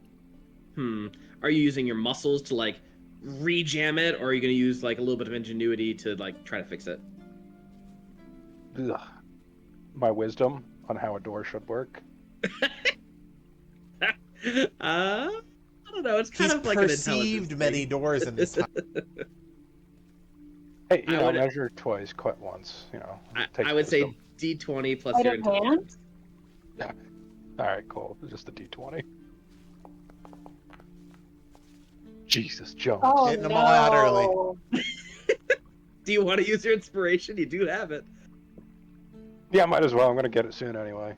Are you using your muscles to like rejam it, or are you going to use like a little bit of ingenuity to like try to fix it? Ugh. My wisdom on how a door should work I don't know. It's kind He's of like an perceived intelligence many thing. doors in this time. Hey, I would- measure twice, cut once. Take I would say wisdom. D20 plus Sleight your of hand? intelligence. All right, cool. It's just a D20. Jesus, Jones. Oh Getting them all out early. no! Do you want to use your inspiration? You do have it. Yeah, might as well. I'm gonna get it soon anyway.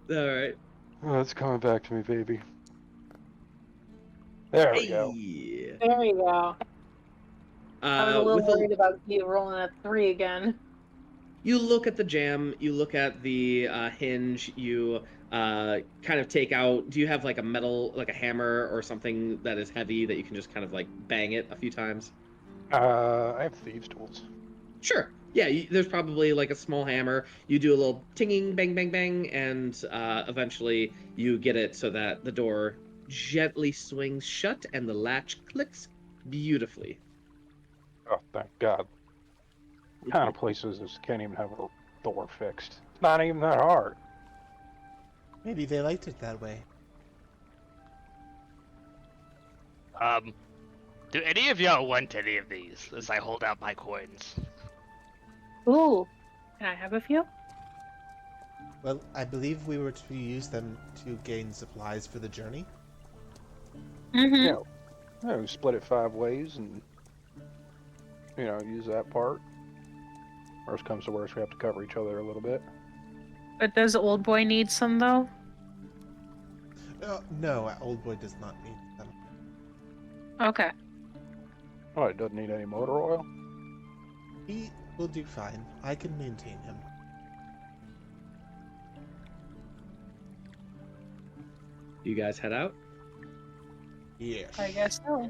All right. Oh, it's coming back to me, baby. There we go. Hey. There you go. I was a little With worried about you rolling a 3 again. You look at the jam, you look at the hinge, you kind of take out. Do you have like a metal, like a hammer or something that is heavy that you can just kind of like bang it a few times? I have thieves' tools. Sure. Yeah, there's probably like a small hammer. You do a little tinging, bang, bang, bang, and eventually you get it so that the door gently swings shut and the latch clicks beautifully. Oh, thank God. What kind of places this can't even have a door fixed? It's not even that hard. Maybe they liked it that way. Do any of y'all want any of these as I hold out my coins? Ooh. Can I have a few? Well, I believe we were to use them to gain supplies for the journey. Mm-hmm. Yeah, we split it 5 ways and, use that part. Worst comes to worst, we have to cover each other a little bit. But does old boy need some though? No, old boy does not need them. Okay. Oh, it doesn't need any motor oil? He will do fine. I can maintain him. You guys head out? Yes. I guess so.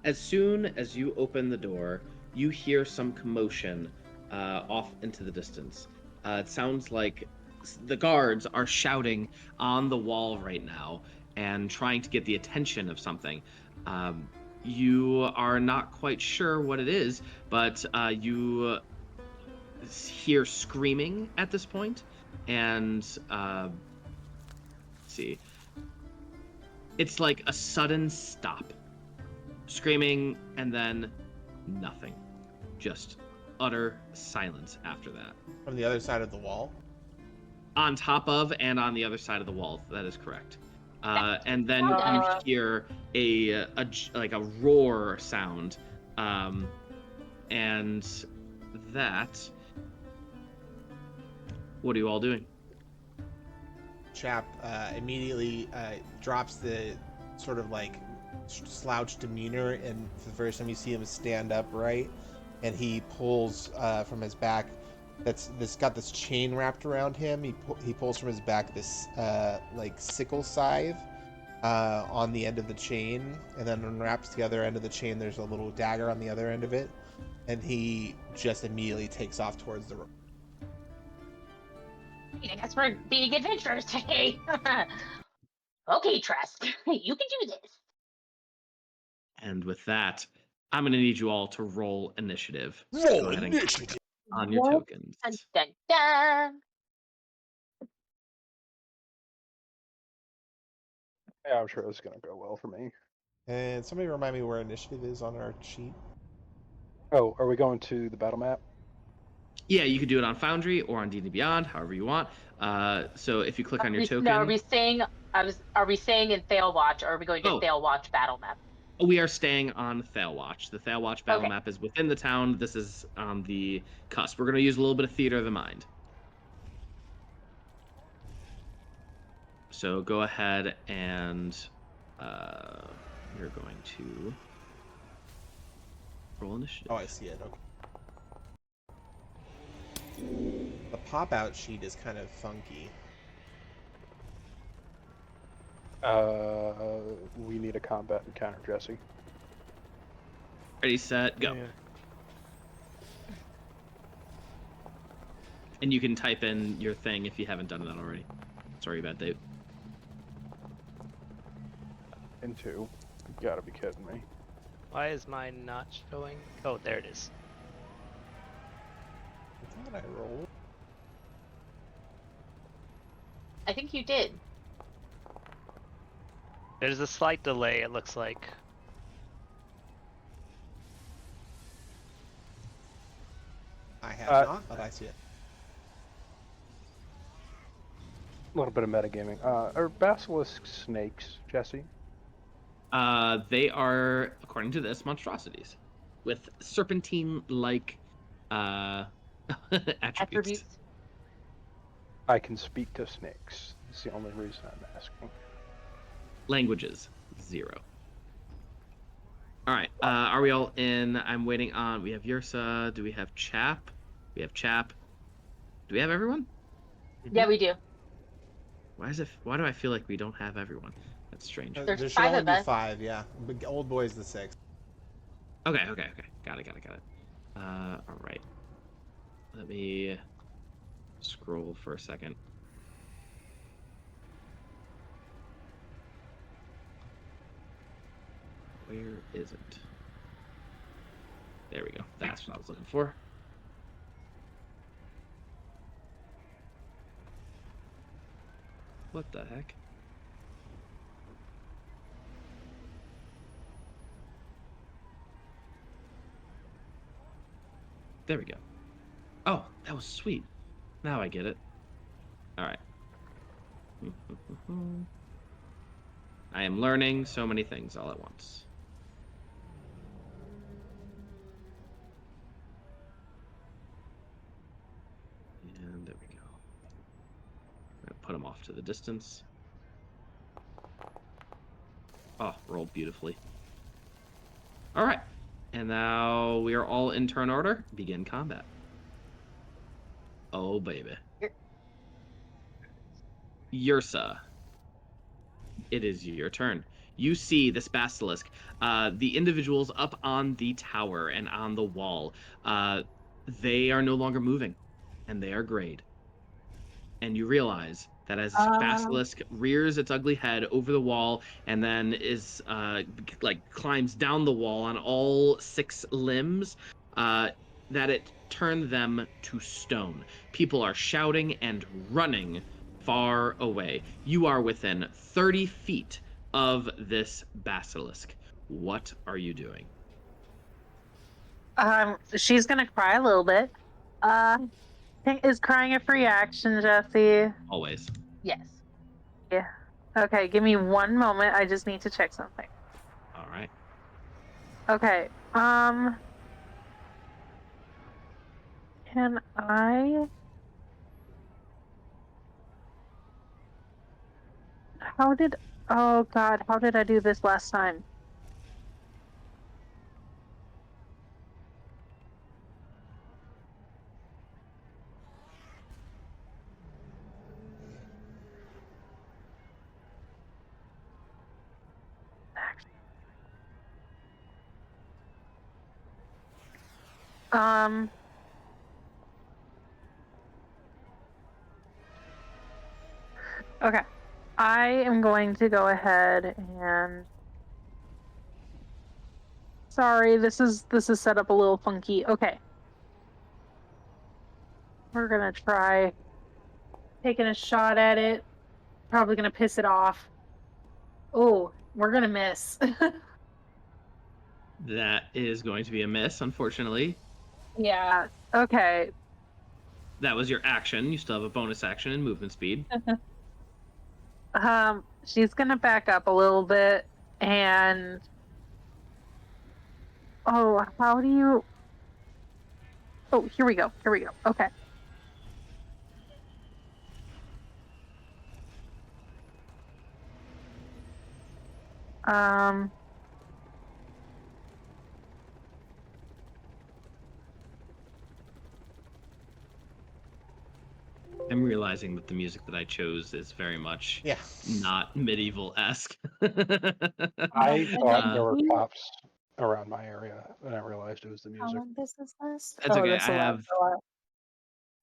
As soon as you open the door, you hear some commotion off into the distance. It sounds like the guards are shouting on the wall right now and trying to get the attention of something. You are not quite sure what it is, but you hear screaming at this point, and let's see. It's like a sudden stop. Screaming, and then nothing. Just utter silence after that. From the other side of the wall? On top of and on the other side of the wall, that is correct. And then you hear a roar sound. And that... What are you all doing? Chap immediately drops the sort of like slouched demeanor, and for the first time you see him stand upright, and he pulls from his back. That's got this chain wrapped around him. He pulls from his back this like sickle scythe on the end of the chain, and then unwraps the other end of the chain. There's a little dagger on the other end of it, and he just immediately takes off towards the room. I guess we're being adventurers today. Okay, Trusk, you can do this. And with that, I'm going to need you all to roll initiative. Roll Go ahead and initiative. on your What? tokens. Dun, dun, dun. Yeah, I'm sure this is going to go well for me. And somebody remind me where initiative is on our sheet. Oh, are we going to the battle map? Yeah, you could do it on Foundry or on D&D Beyond, however you want. So if you click on your token, No, are we saying in Thale Watch, or are we going to Thale Watch battle map? we are staying on Thale Watch. The Thale Watch battle Okay. map is within the town. This is on the cusp. We're going to use a little bit of theater of the mind. So go ahead and you're going to roll initiative. Oh, I see it. Okay. The pop-out sheet is kind of funky. We need a combat encounter, Jesse. Ready, set, go. Yeah. And you can type in your thing if you haven't done that already. Sorry about that. Into. You gotta be kidding me. Why is mine not showing? Oh, there it is. I thought I rolled. I think you did. There's a slight delay, it looks like. I have not, but I see it. A little bit of metagaming. Are basilisk snakes, Jesse? They are, according to this, monstrosities with serpentine-like attributes. Attributes. I can speak to snakes. That's the only reason I'm asking. Languages, 0. All right, are we all in? I'm waiting on. We have Yersa. Do we have Chap? We have Chap. Do we have everyone? Yeah, we do. Why do I feel like we don't have everyone? That's strange. There There's should 5 only of be us. 5, yeah. Big old boy's the 6th. Okay. Got it. All right. Let me scroll for a second. Where is it? There we go. That's what I was looking for. What the heck? There we go. Oh, that was sweet. Now I get it. All right. I am learning so many things all at once. And there we go. I'm going to put them off to the distance. Oh, rolled beautifully. All right. And now we are all in turn order. Begin combat. Oh, baby. Yersa, it is your turn. You see this basilisk. The individuals up on the tower and on the wall, they are no longer moving, and they are grayed. And you realize that as this basilisk rears its ugly head over the wall and then is climbs down the wall on all 6 limbs, that it turned them to stone. People are shouting and running far away. You are within 30 feet of this basilisk. What are you doing? She's gonna cry a little bit. Is crying a free action, Jesse? Always. Yes. Yeah. Okay, give me one moment. I just need to check something. All right. Okay. Can I? How did? Oh God, how did I do this last time? Okay. I am going to go ahead and sorry, this is set up a little funky. Okay. We're gonna try taking a shot at it. Probably gonna piss it off. Oh, we're gonna miss. That is going to be a miss, unfortunately. Yeah. Okay. That was your action. You still have a bonus action and movement speed. She's gonna back up a little bit and oh, how do you oh, here we go. Okay. Um I'm realizing that the music that I chose is very much not medieval-esque. I thought there were you- cops around my area, and I realized it was the how music. long does this last? That's okay. That's I a lot. have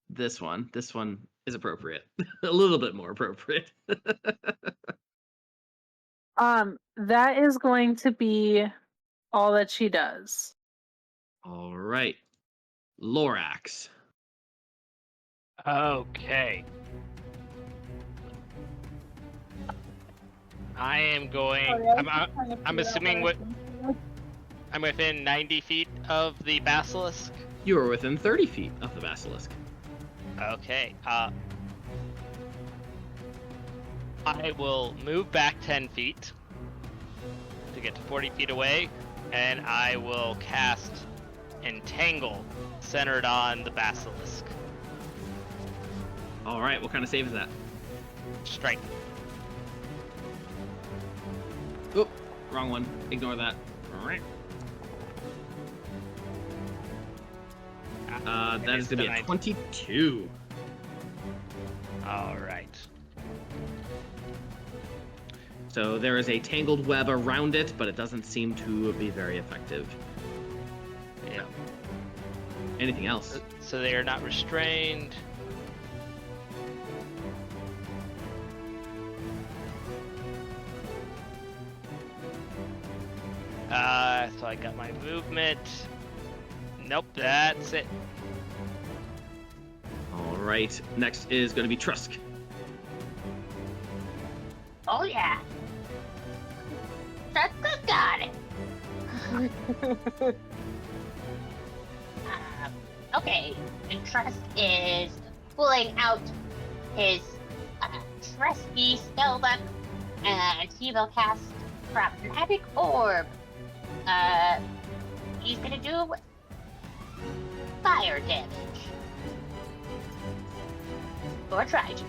this one. This one is appropriate. A little bit more appropriate. That is going to be all that she does. All right. Lorax. Okay. I am going. Sorry, I was I'm, just trying to I'm figure out assuming what what I was thinking. I'm within 90 feet of the basilisk. You are within 30 feet of the basilisk. Okay. I will move back 10 feet to get to 40 feet away, and I will cast Entangle centered on the basilisk. All right, what kind of save is that? Strength. Oh, wrong one. Ignore that. All right. That is going to be a 22. All right. So there is a tangled web around it, but it doesn't seem to be very effective. Yeah. Anything else? So they are not restrained. So I got my movement. Nope, that's it. All right. Next is going to be Trusk. Oh yeah. Trusk got it. Okay, and Trusk is pulling out his trusty spellbook, and he will cast Chromatic Orb. He's gonna do fire damage. Or try to.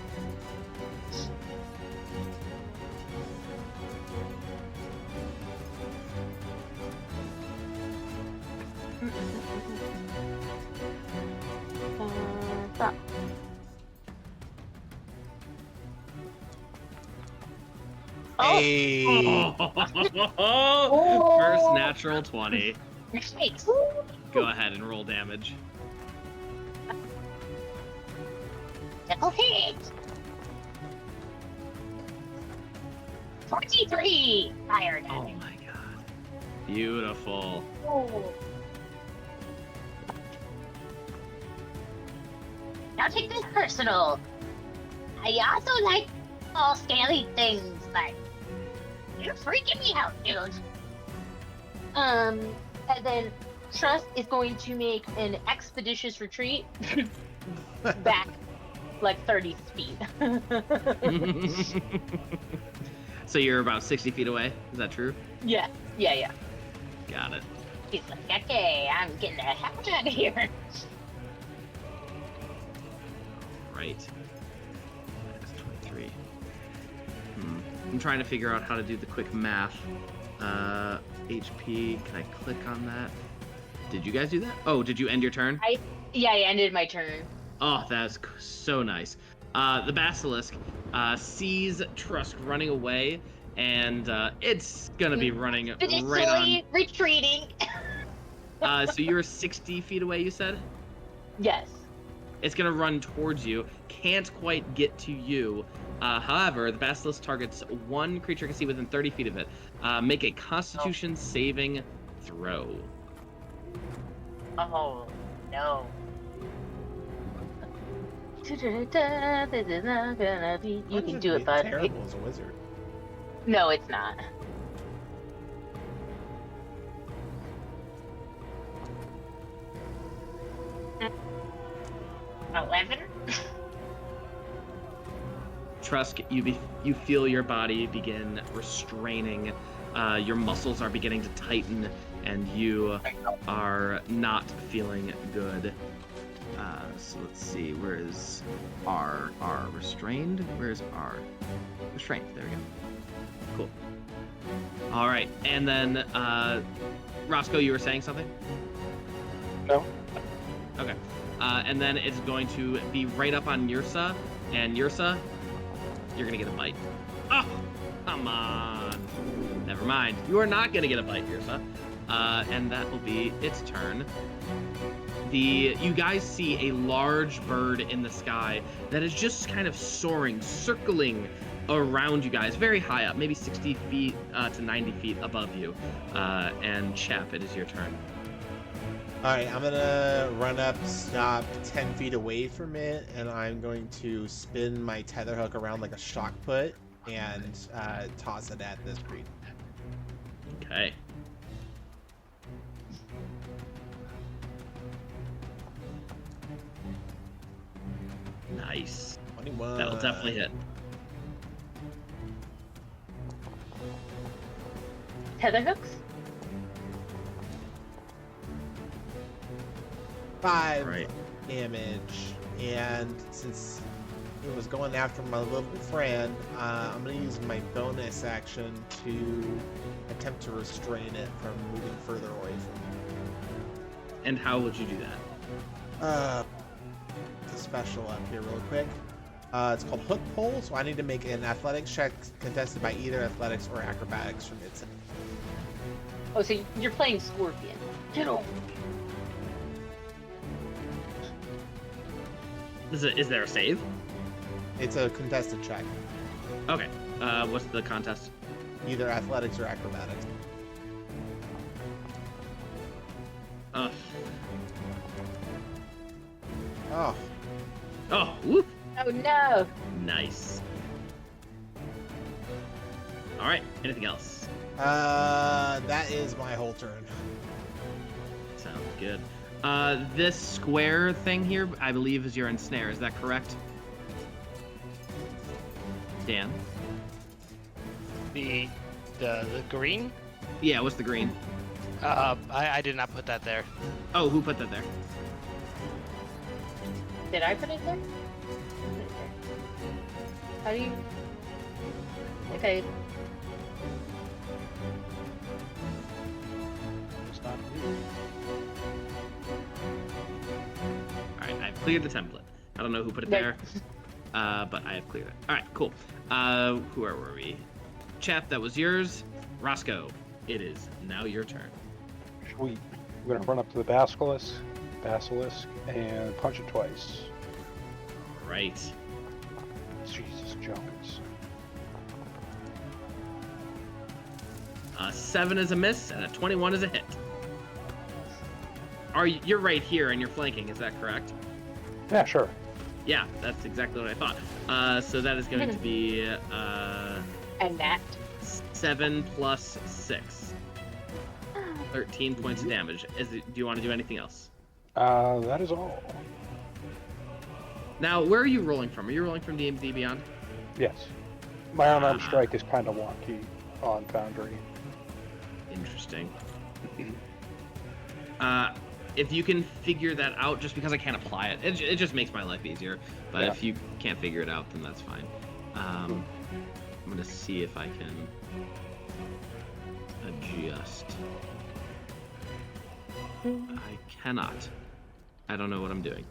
Stop. Hey. First natural 20. Nice. Go ahead and roll damage. Double hit. 43 fire Oh damage. my god. Beautiful. Oh. Now take this personal. I also like all scaly things, but you're freaking me out, dude. And then Trusk is going to make an expeditious retreat back like 30 feet. So you're about 60 feet away? Is that true? Yeah. Got it. He's like, okay, I'm getting the heck out of here. Right. Minus 23. I'm trying to figure out how to do the quick math. HP, can I click on that? Did you guys do that? Oh, did you end your turn? I ended my turn. Oh, that's so nice. The basilisk sees Trusk running away, and it's gonna be running right Expeditiously retreating. on. So you're 60 feet away, you said? Yes. It's gonna run towards you. Can't quite get to you. However, the basilisk targets one creature it can see within 30 feet of it. Make a Constitution saving throw. Oh no. You can do it, bud. Terrible as a wizard. No, it's not. Mm. 11? Trusk, you feel your body begin restraining. Your muscles are beginning to tighten, and you are not feeling good. So let's see, where is R? R restrained? Where's R? Restrained, there we go. Cool. All right, and then Roscoe, you were saying something? No. Okay. And then it's going to be right up on Yersa, and Yersa, you're gonna get a bite. Oh, come on. Never mind. You are not gonna get a bite, Yersa. And that will be its turn. You guys see a large bird in the sky that is just kind of soaring, circling around you guys, very high up, maybe 60 feet to 90 feet above you. And Chap, it is your turn. Alright, I'm gonna run up, stop 10 feet away from it, and I'm going to spin my tether hook around like a shock put and toss it at this creature. Okay. Nice. 21. That'll definitely hit. Tether hooks? 5 Right. damage, and since it was going after my little friend, I'm going to use my bonus action to attempt to restrain it from moving further away from me. And how would you do that? It's a special up here real quick. It's called Hook Pull, so I need to make an athletics check contested by either athletics or acrobatics from its. Oh, so you're playing Scorpion. Get over. Is there a save? It's a contested check, Okay. What's the contest? either athletics or acrobatics. Uh, Oh, oh, whoop. Oh no! Nice. All right. Anything else? that is my whole turn. Sounds good. This square thing here, I believe, is your ensnare. Is that correct? Dan? The green? Yeah, what's the green? I did not put that there. Oh, who put that there? Did I put it there? How do you? Okay. It's not me. All right, I've cleared the template. I don't know who put it Right. there, but I have cleared it. All right, cool. Where were we? Chap, that was yours. Roscoe, it is now your turn. Sweet. I'm gonna run up to the basilisk, and punch it twice. All right. Jesus, Jones. 7 is a miss, and a 21 is a hit. You're right here, and you're flanking. Is that correct? Yeah, sure. Yeah, that's exactly what I thought. So that is going to be And that. 7 plus 6. 13 points of damage. Do you want to do anything else? That is all. Now, where are you rolling from? Are you rolling from D&D Beyond? Yes. My unarmed strike is kind of wonky on Foundry. Interesting. If you can figure that out, just because I can't apply it, it just makes my life easier. But Yeah. if you can't figure it out, then that's fine. I'm going to see if I can adjust. I cannot. I don't know what I'm doing.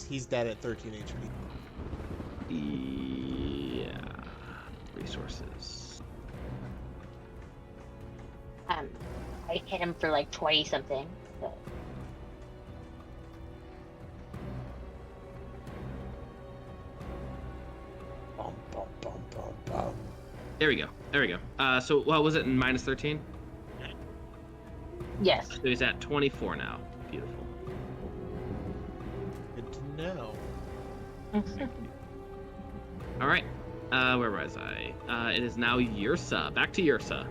He's dead at 13 HP. Yeah. Resources. I hit him for like 20 something. So. Bum, bum, bum, bum, bum. There we go. There we go. So what was it? Minus 13? Yes. So he's at 24 now. Beautiful. Good to know. All right. Where was I? It is now Yersa. Back to Yersa.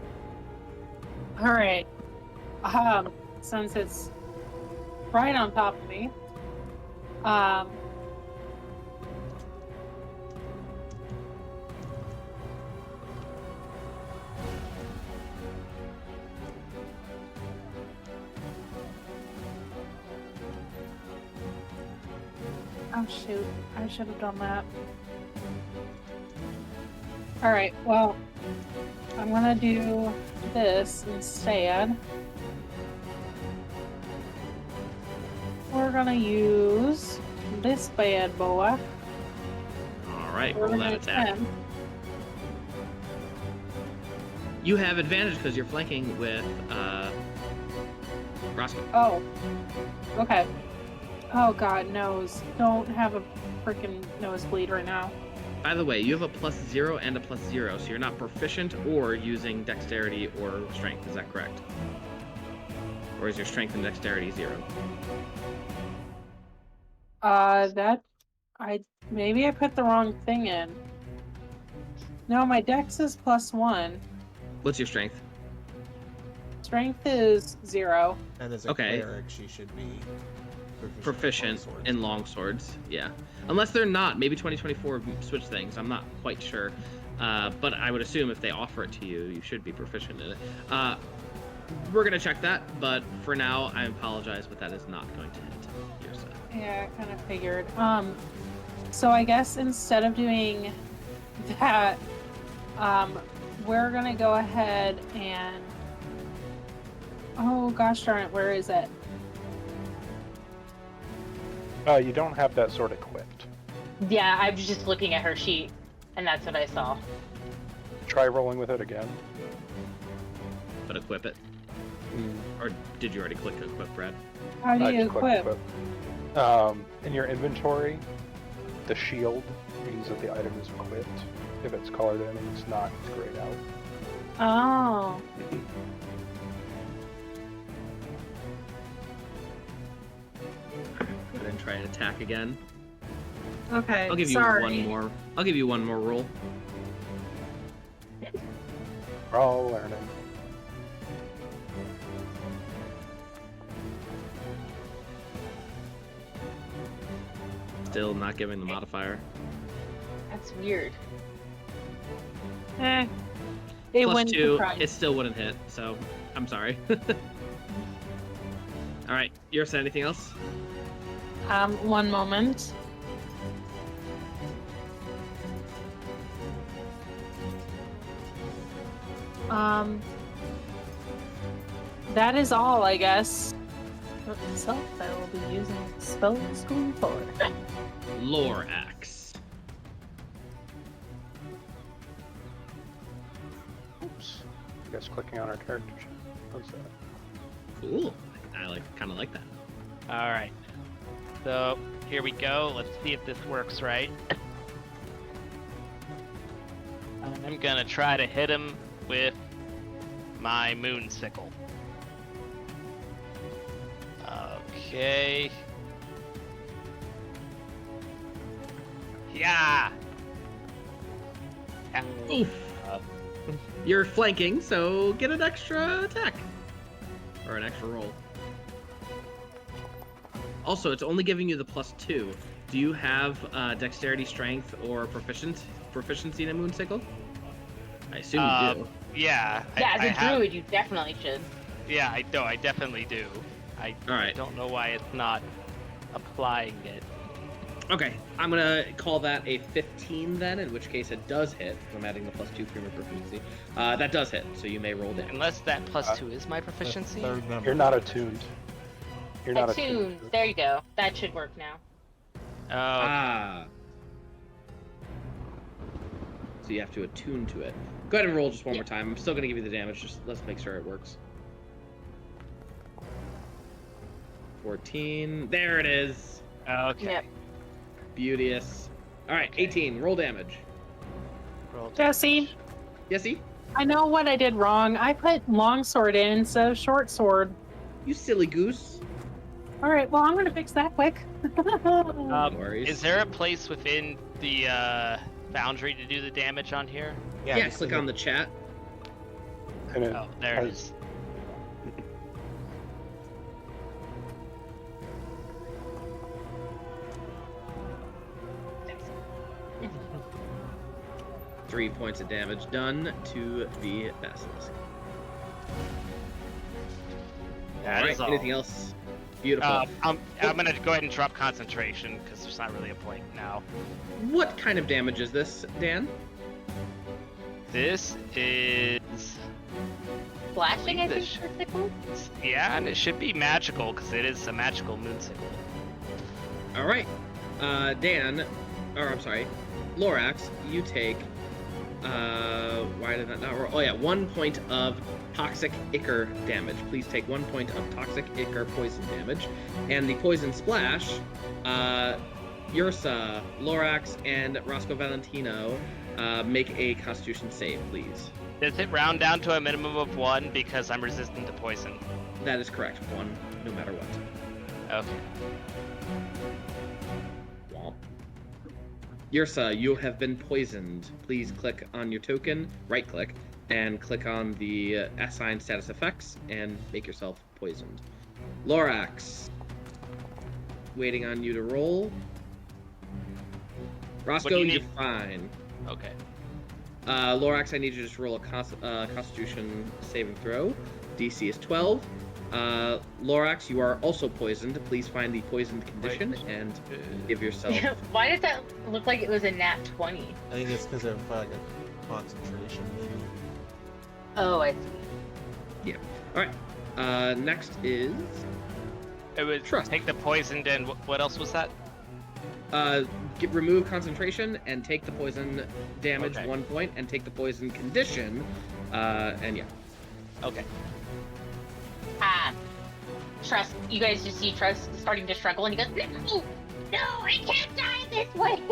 All right. Since it's right on top of me, oh shoot, I should have done that. All right, well, I'm gonna do this instead. We're gonna use this bad boy. All right. We're Roll gonna that attack. 10. You have advantage because you're flanking with Roscoe. Oh, okay. Oh god, nose. Don't have a freaking nosebleed right now. By the way, you have a +0 and a +0, so you're not proficient or using dexterity or strength. Is that correct? Or is your strength and dexterity 0? Maybe I put the wrong thing in. No, my dex is +1. What's your strength? Strength is 0. And as a Okay. cleric, she should be Proficient in long swords. Yeah. Unless they're not. Maybe 2024 switch things. I'm not quite sure. But I would assume if they offer it to you, you should be proficient in it. We're going to check that, but for now, I apologize, but that is not going to hit Yersa. Yeah, I kind of figured. So I guess instead of doing that, we're gonna go ahead and... Oh, gosh darn it, where is it? You don't have that sword equipped. Yeah, I was just looking at her sheet, and that's what I saw. Try rolling with it again. But equip it. Or did you already click equip, Brad? How do I you just clicked equip? In your inventory, the shield means that the item is equipped. If it's colored in and it's not, it's grayed out. Oh. Go ahead and try and attack again. Okay, I'll give you sorry. one more. I'll give you one more roll. We're all learning. Still not giving the modifier. That's weird. Eh. It Plus wouldn't 2, surprise. it still wouldn't hit, so I'm sorry. Alright, Yersa, anything else? One moment. That is all, I guess. For myself, I will be using spell school for. Lore axe. Oops. I guess clicking on our character sheet. What's that? Cool. I kind of like that. All right. So here we go. Let's see if this works right. I'm gonna try to hit him with my moon sickle. Okay. Yeah. Oof. You're flanking, so get an extra attack. Or an extra roll. Also, it's only giving you the +2. Do you have dexterity, strength, or proficiency in a moon sickle? I assume you do. Yeah. Yeah, I as a have- druid, you definitely should. Yeah, I do. I definitely do. I Alright. don't know why it's not applying it. Okay, I'm gonna call that a 15 then, in which case it does hit. I'm adding the +2 for your proficiency. That does hit, so you may roll damage. Unless that +2 is my proficiency. Third number. You're not attuned. You're not Attuned. attuned. There you go. That should work now. Oh, Ah. So you have to attune to it. Go ahead and roll just one more time. I'm still gonna give you the damage, just let's make sure it works. 14. There it is. okay. Yep. Beauteous. Alright, 18. Roll damage. Roll damage. Jesse, Yesy? I know what I did wrong. I put longsword in instead of short sword. You silly goose. Alright, well, I'm gonna fix that quick. No worries. Is there a place within the foundry to do the damage on here? Yeah, click on the chat. And it Oh, there it has- is. Three points of damage done to the basilisk. That Alright, is all. anything else? Beautiful. I'm gonna go ahead and drop concentration because there's not really a point now. What kind of damage is this, Dan? This is Flashing, I think, This- for sickle? yeah, and it should be magical because it is a magical moon sickle. Alright. Dan, or I'm sorry, Lorax, you take, why did that not roll? Oh yeah, 1 point of toxic ichor damage. Please take 1 point of toxic ichor poison damage. And the poison splash, Yersa, Lorax, and Roscoe Valentino, make a constitution save, please. Does it round down to a minimum of 1 because I'm resistant to poison? That is correct, 1, no matter what. Okay. Womp. Yersa, you have been poisoned. Please click on your token, right click, and click on the assign status effects and make yourself poisoned. Lorax, waiting on you to roll. Roscoe, you you're need? fine. Okay. Lorax, I need you to just roll a Constitution saving throw. DC is 12. Lorax, you are also poisoned. Please find the poisoned condition and give yourself. Why does that look like it was a nat 20? I think it's because of like a concentration, maybe. Oh, I see. Yeah. All right. Next is It was Trusk. take the poisoned and what else was that? remove concentration and take the poison damage Okay. 1 point and take the poison condition. And yeah. Okay. Trusk, you guys just see Trusk starting to struggle, and he goes, "No, I can't die this way."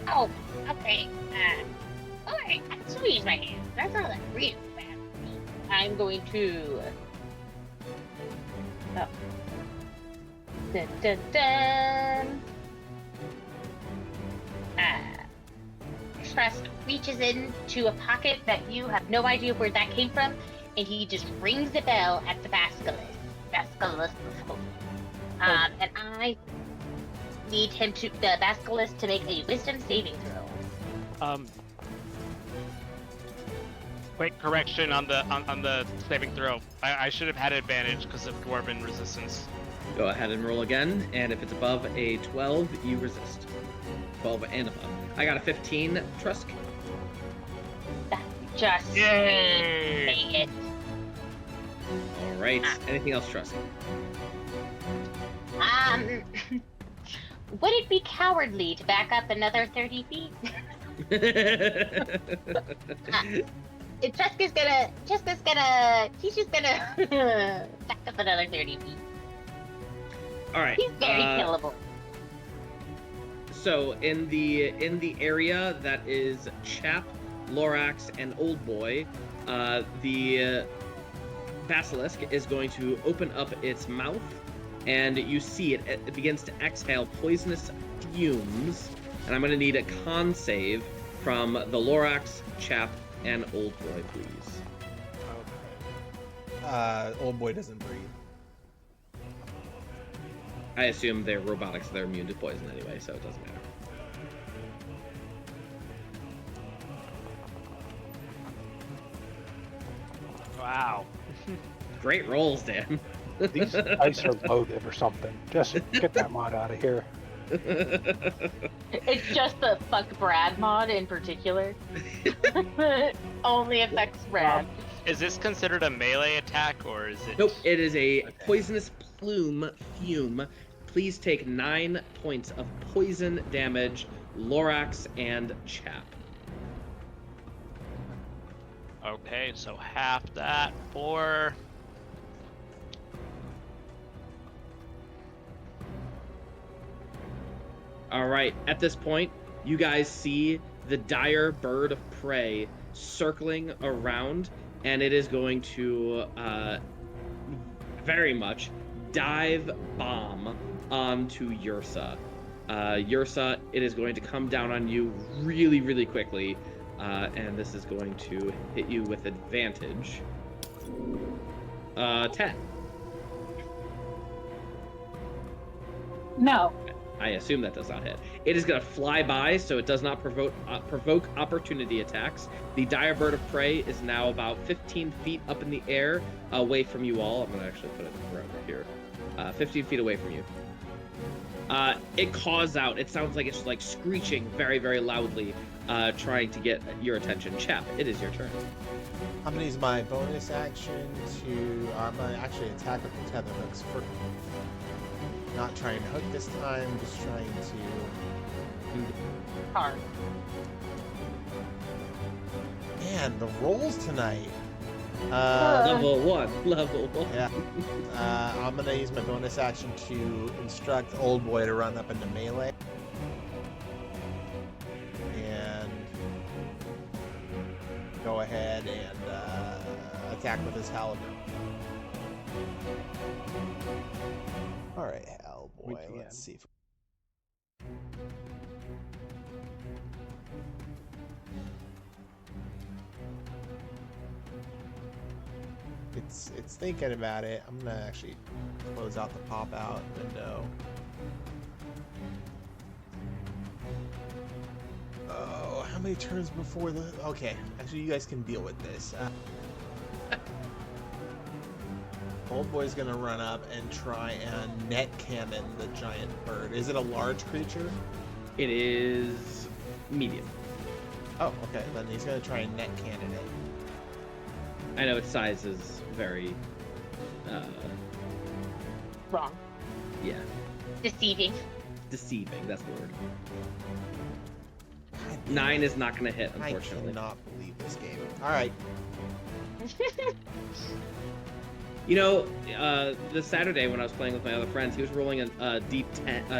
Oh, okay. Alright, I can still use my hands. That's not like real bad. I'm going to. Oh. Dun dun dun. Trusk reaches into a pocket that you have no idea where that came from, and he just rings the bell at the basilisk. And I need the basilisk to make a wisdom saving throw. Quick correction on the saving throw. I should have had advantage because of dwarven resistance. Go ahead and roll again, and if it's above a 12, you resist. 12 and above. I got a 15, Trusk. Just Yay! make it. All right. Anything else, Trusk? Would it be cowardly to back up another 30 feet? Trusk is gonna, he's just gonna back up another 30 feet. All right. He's very killable. So in the area that is Chap, Lorax, and Old Boy, the basilisk is going to open up its mouth, and you see it begins to exhale poisonous fumes. And I'm going to need a con save from the Lorax, Chap, and Old Boy, please. Old boy doesn't breathe. I assume they're robotics, so they're immune to poison anyway, so it doesn't matter. Wow. Great rolls, Dan. These dice are loaded or something. Just get that mod out of here. It's just the fuck Brad mod in particular. Only affects Brad. Is this considered a melee attack or is it? Nope, it is a poisonous fume. Please take 9 points of poison damage, Lorax and Chap. Okay, so half that for. All right, at this point, you guys see the dire bird of prey circling around, and it is going to very much dive bomb onto Yersa. Yersa, it is going to come down on you really, really quickly, and this is going to hit you with advantage. 10. No. I assume that does not hit. It is going to fly by, so it does not provoke opportunity attacks. The dire bird of prey is now about 15 feet up in the air, away from you all. I'm going to actually put it right here. 15 feet away from you. It caws out. It sounds like it's like screeching very, very loudly, trying to get your attention. Chap, it is your turn. I'm gonna use my bonus action to. I'm gonna actually attack with the tether hooks for. Not trying to hook this time, just trying to do Hard. Man, the rolls tonight. Level 1. Yeah. I'm gonna use my bonus action to instruct Old Boy to run up into melee. And go ahead and attack with his halberd. Alright, Hellboy, let's see if It's thinking about it. I'm gonna actually close out the pop out window. Oh, how many turns before the? Okay, actually, you guys can deal with this. Old boy's gonna run up and try and net cannon the giant bird. Is it a large creature? It is medium. Oh, okay. Then he's gonna try and net cannon it. I know its size is very, Wrong. yeah, Deceiving. deceiving. That's the word. God, 9 is not going to hit, I unfortunately. cannot believe this game. All right. You know, this Saturday when I was playing with my other friends, he was rolling a D10,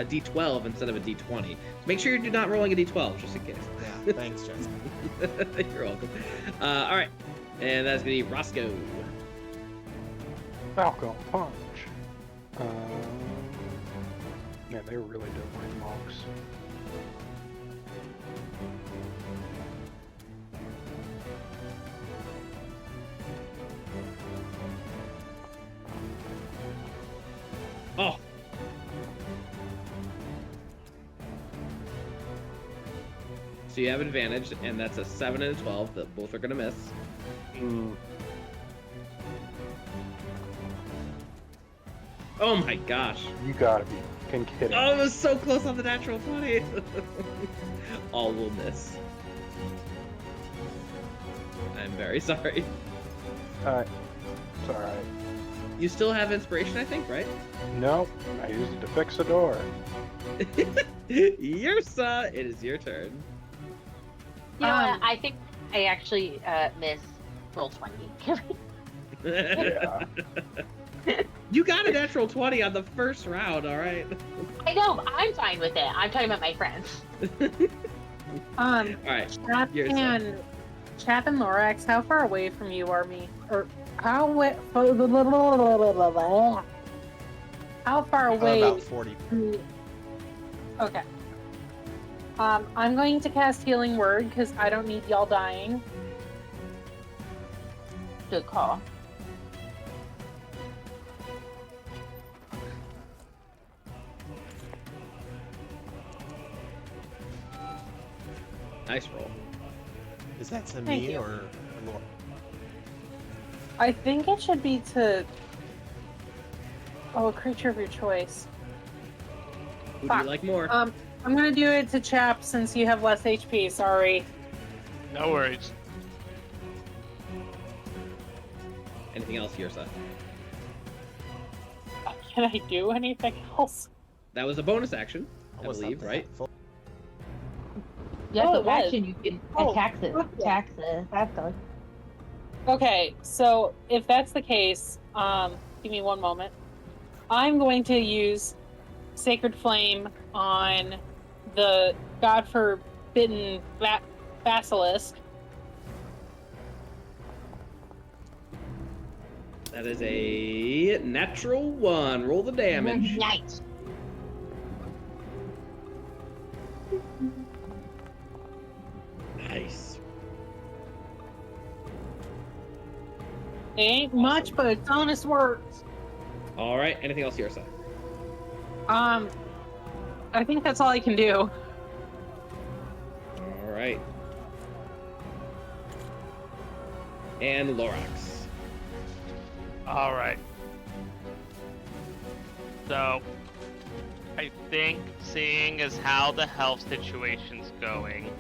D12 instead of a D20. So make sure you're not rolling a D12, just in case. Yeah. Thanks, Justin. You're welcome. All right, and that's going to be Roscoe. Falcon Punch. Yeah, they really don't like monks. Oh. So you have advantage, and that's a 7 and a 12 that both are going to miss. Oh my gosh. You gotta be kidding. Oh, it was so close on the natural 20. All will miss. I'm very sorry. It's alright. You still have inspiration, I think, right? Nope, I used it to fix a door. Yersa, it is your turn. You know what? I think I actually missed roll 20. Yeah. You got a natural 20 on the first round, all right? I know, but I'm fine with it. I'm talking about my friends. All right. Chap and Lorax, how far away from you are me? Or how far away? About 40. Okay. I'm going to cast Healing Word because I don't need y'all dying. Good call. Nice roll. Is that to Thank me you. or Laura? I think it should be to a creature of your choice. Who do you like more? I'm gonna do it to Chap since you have less HP. Sorry. No worries. Anything else, Yersa? Can I do anything else? That was a bonus action, I Almost believe, up to right? full. Yes, Oh, so it was. action you can Oh, attack the yeah. That's all. Okay, so if that's the case, give me one moment. I'm going to use Sacred Flame on the God Forbidden Basilisk. That is a natural 1. Roll the damage. Nice. Nice. It ain't much, but it's honest words. All right. Anything else, Yersa? I think that's all I can do. All right. And Lorax. All right. So, I think seeing as how the health situation's going,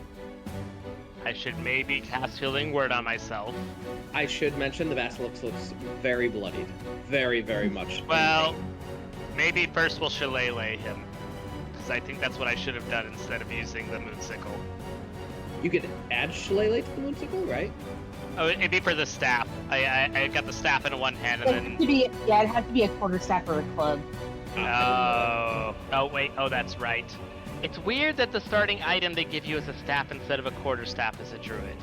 I should maybe cast Healing Word on myself. I should mention the Basilisk looks very bloodied. Very, very much. in Well, pain. maybe first we'll shillelagh him, because I think that's what I should have done instead of using the Moonsicle. You could add Shillelagh to the Moonsicle, right? Oh, it'd be for the staff. I got the staff in one hand It and had then... to be, yeah, it had to be a quarterstaff or a club. Oh, wait, that's right. It's weird that the starting item they give you is a staff instead of a quarterstaff as a druid.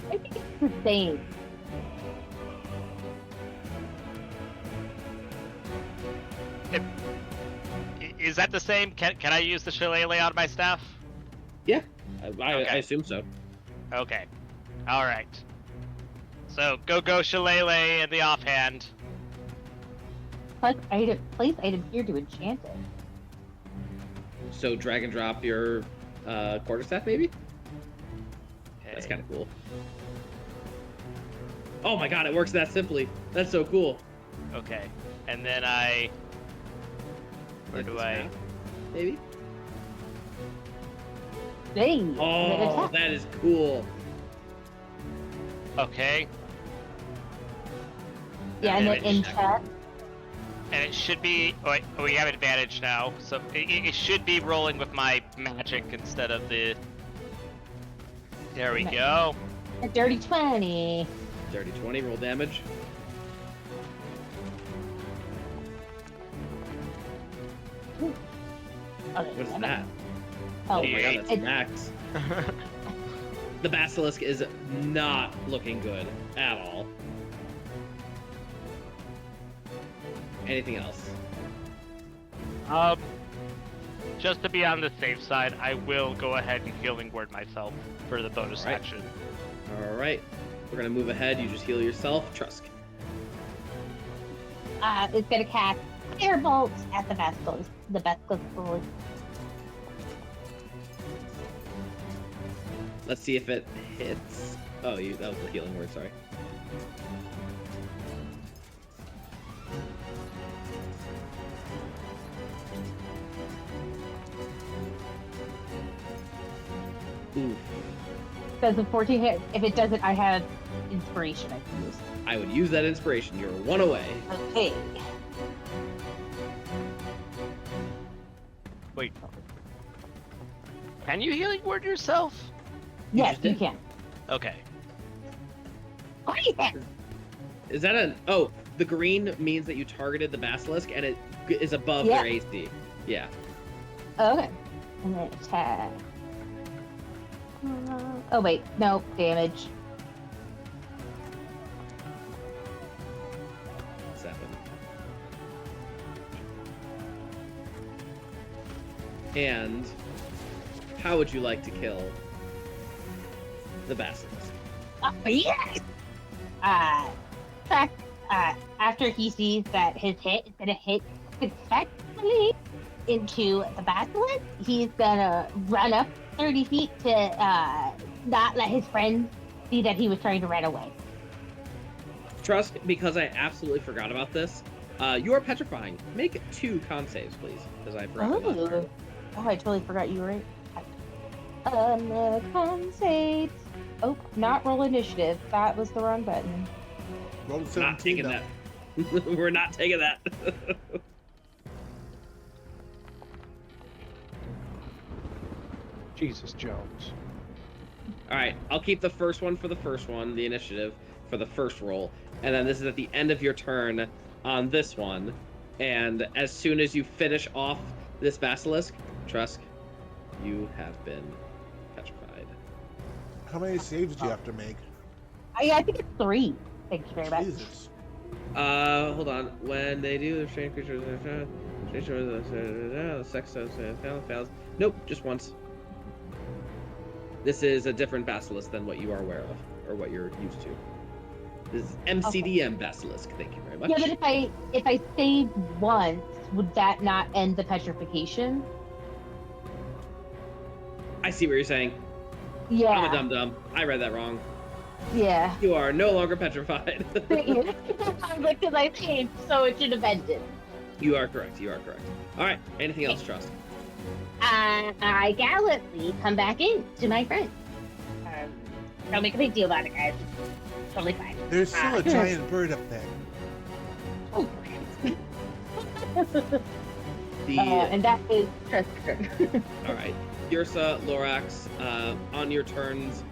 I think it's the same. is that the same? Can I use the shillelagh on my staff? I Okay. assume so. Okay. All right. So go shillelagh in the offhand. Place item here to enchant it. So drag and drop your quarterstaff, maybe? Okay. That's kind of cool. Oh my god, it works that simply. That's so cool. Okay. And then where do I? Maybe? Hey. Oh, that is cool. Okay. Yeah, and then Damage. enchant. And it should be. Oh, wait, we have advantage now, so it should be rolling with my magic instead of the. There we Nice. go. A dirty 20. Dirty 20, roll damage. Okay, What is I'm that? Oh, Oh my god, that's it's- max. The basilisk is not looking good at all. Anything else? Just to be on the safe side, I will go ahead and healing word myself for the bonus Alright. action. Alright. We're gonna move ahead. You just heal yourself. Trusk. It's gonna cast Firebolt at the basilisk. The basilisk. Let's see if it hits. Oh, that was the healing word, sorry. Oof. Does a 14 hit? If it doesn't, I have inspiration I can use. I would use that inspiration. You're one away. Okay. Wait. Can you healing word yourself? Yes, just you did. can. Okay. What is that? Is that an... Oh, the green means that you targeted the basilisk and it is above Yeah. their AC. Yeah. Okay. And then attack. Oh wait, no damage. 7. And how would you like to kill the basilisk? Yes. Fact, after he sees that his hit is gonna hit successfully into the basilisk, he's gonna run up 30 feet to not let his friends see that he was trying to run away. Trusk, because I absolutely forgot about this, you are petrifying. Make 2 con saves, please, because I forgot about that. Oh, I totally forgot you were right. Con saves. Oh, not roll initiative. That was the wrong button. Roll Not 17, taking though. that. We're not taking that. Jesus Jones. All right, I'll keep the first one for the first one, the initiative for the first roll, and then this is at the end of your turn on this one. And as soon as you finish off this basilisk, Trusk, you have been petrified. How many saves do you have to make? I think it's 3. Thank you very much. Jesus. Hold on. When they do the strange creatures, sex fails. Nope, just once. This is a different basilisk than what you are aware of, or what you're used to. This is MCDM basilisk. Thank you very much. Yeah, but if I save once, would that not end the petrification? I see what you're saying. Yeah. I'm a dum-dum. I read that wrong. Yeah. You are no longer petrified. Because I saved, so it should have ended. You are correct. You are correct. All right. Anything else, Trusk? I gallantly come back in to my friend. Don't make a big deal about it, guys. It's totally fine. There's still a giant bird up there. Oh. The And that is Trust's turn. all right. Yersa, Lorax, on your turns,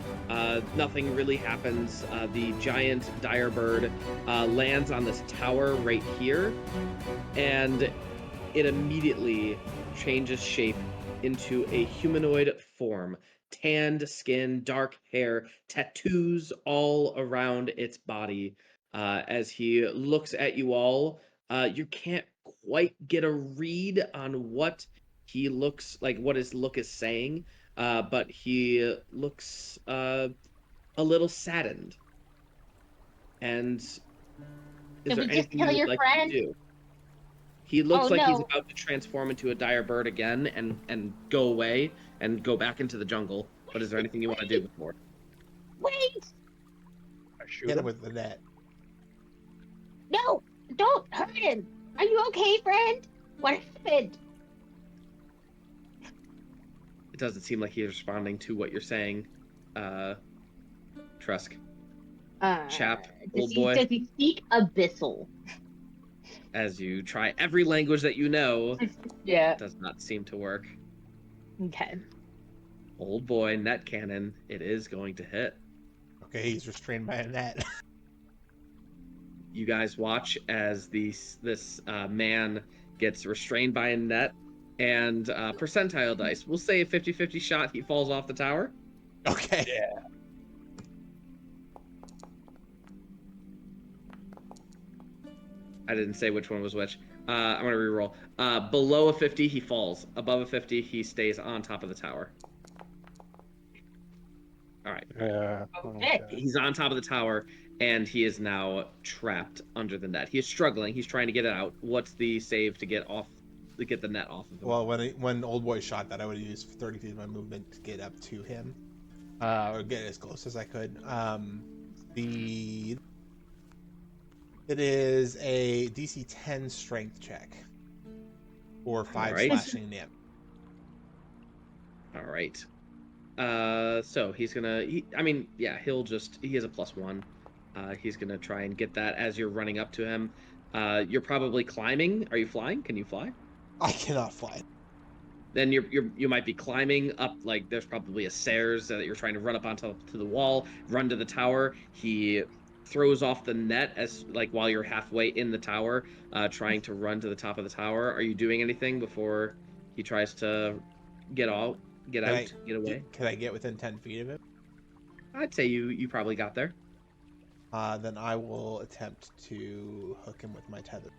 nothing really happens. The giant dire bird lands on this tower right here, and it immediately changes shape into a humanoid form. Tanned skin, dark hair, tattoos all around its body. As he looks at you all, You can't quite get a read on what he looks like, what his look is saying, but he looks a little saddened. And is Did there we just anything kill you would your like to friend? do? He looks Oh like he's no. about to transform into a dire bird again and go away and go back into the jungle. But is there anything you want to do before? Wait! I shoot Hit him him. with the net. No! Don't hurt him! Are you okay, friend? What happened? It doesn't seem like he's responding to what you're saying, Trusk. Chap, old boy. Does he speak Abyssal? As you try every language that you know, Yeah. does not seem to work. Okay. Old boy, net cannon, it is going to hit. Okay, he's restrained by a net. You guys watch as this man gets restrained by a net and percentile dice. We'll say a 50-50 shot he falls off the tower. Okay. Yeah. I didn't say which one was which. I'm going to reroll. Below a 50, he falls. Above a 50, he stays on top of the tower. All right. Yeah. Okay. He's on top of the tower, and he is now trapped under the net. He is struggling. He's trying to get it out. What's the save to get the net off of him? Well, when Old Boy shot that, I would have used 30 feet of my movement to get up to him, or get as close as I could. It is a DC 10 strength check, or 5 Alright. slashing damage. All right. So he's gonna. He has a +1. He's gonna try and get that as you're running up to him. You're probably climbing. Are you flying? Can you fly? I cannot fly. Then you might be climbing up. Like there's probably a stairs that you're trying to run up onto the wall, run to the tower. He throws off the net as while you're halfway in the tower, trying to run to the top of the tower. Are you doing anything before he tries to get out, get away? Can I get within 10 feet of him? I'd say you probably got there. Then I will attempt to hook him with my tether.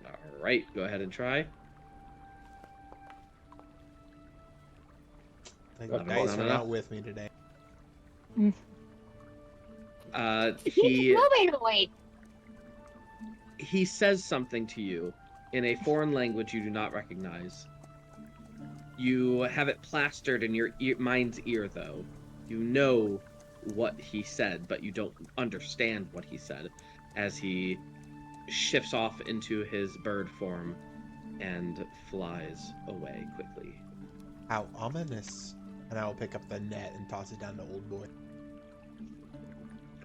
All right, go ahead and try. I think the That's dice not are enough. not with me today. He's moving away. He says something to you in a foreign language you do not recognize. You have it plastered in your mind's ear, though. You know what he said, but you don't understand what he said as he shifts off into his bird form and flies away quickly. How ominous. And I will pick up the net and toss it down to Old Boy.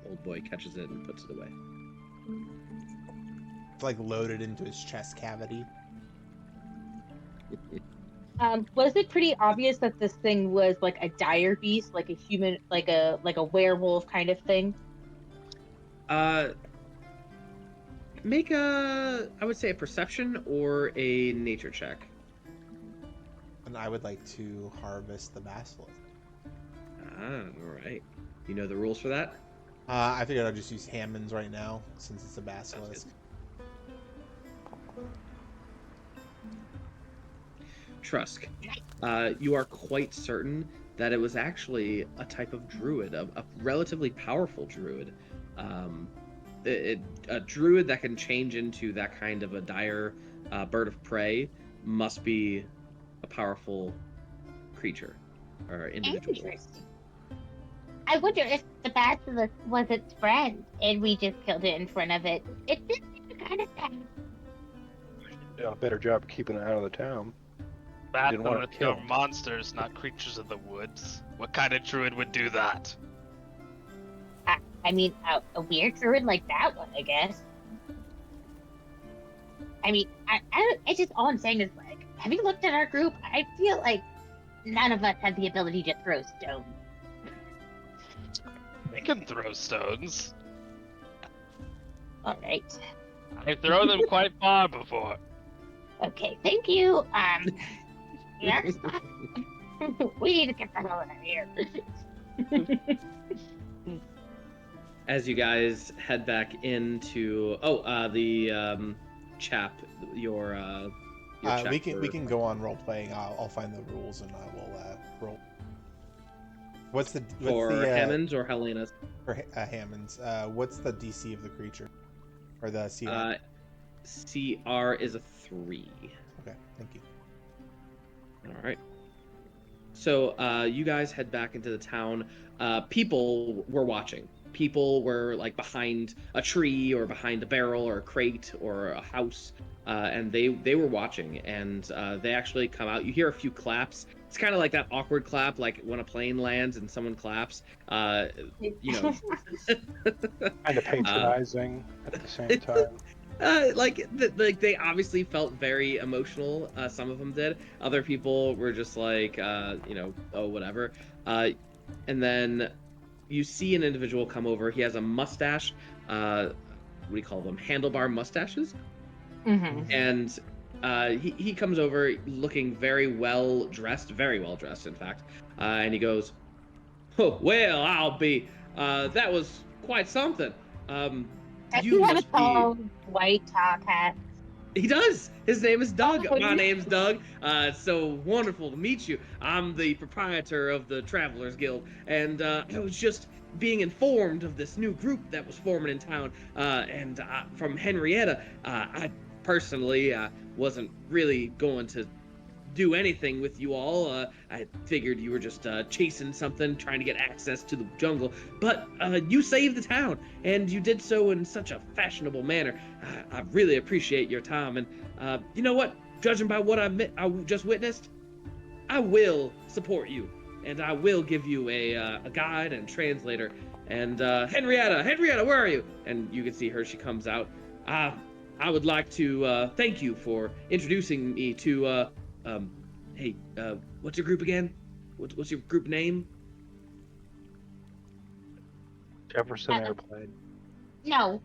Old boy catches it and puts it away. It's loaded into his chest cavity. Was it pretty obvious that this thing was a dire beast, like a human, like a werewolf kind of thing? Make I would say a perception or a nature check. And I would like to harvest the basilisk. All right. You know the rules for that? I figured I'll just use Hammond's right now, since it's a basilisk. Trusk, you are quite certain that it was actually a type of druid, a relatively powerful druid. A druid that can change into that kind of a dire bird of prey must be a powerful creature or individual. Interesting. I wonder if the basilisk was its friend and we just killed it in front of it. It did seem kind of sad. Done a better job of keeping it out of the town. Didn't want it Basilisk killed. are monsters, not creatures of the woods. What kind of druid would do that? I mean, a weird druid like that one, I guess. I mean, it's just all I'm saying is have you looked at our group? I feel like none of us have the ability to throw stones. They can throw stones. All right. I've thrown them quite far before. Okay, thank you. Yes. We need to get the hell out of here. as you guys head back into the Chap, your chapter. We can go on role playing. I'll find the rules and I will roll. What's the Hammonds or Helena's? For Hammonds? What's the DC of the creature or the CR? CR is a 3. Okay, thank you. All right. So you guys head back into the town. People were watching. People were like behind a tree or behind a barrel or a crate or a house, and they were watching. And they actually come out. You hear a few claps. It's kind of like that awkward clap, like when a plane lands and someone claps. You know, Kind of patronizing at the same time. like they obviously felt very emotional. Some of them did. Other people were just like, you know, oh whatever. And then you see an individual come over. He has a mustache. What do you call them? Handlebar mustaches. Mm-hmm. And he comes over looking very well dressed, in fact. And he goes, "Oh well, I'll be. That was quite something. Does You he have a must be." tall white top hat? He does. His name is Doug. Oh, My name's Doug. It's so wonderful to meet you. I'm the proprietor of the Travelers Guild, and I was just being informed of this new group that was forming in town. And from Henrietta, I personally wasn't really going to do anything with you all. I figured you were just chasing something, trying to get access to the jungle. But you saved the town, and you did so in such a fashionable manner. I really appreciate your time, and you know what? Judging by what I just witnessed, I will support you, and I will give you a guide and translator. And Henrietta, where are you? And you can see her. She comes out. I would like to thank you for introducing me to. Hey, what's your group again? What's your group name? Jefferson Airplane. No.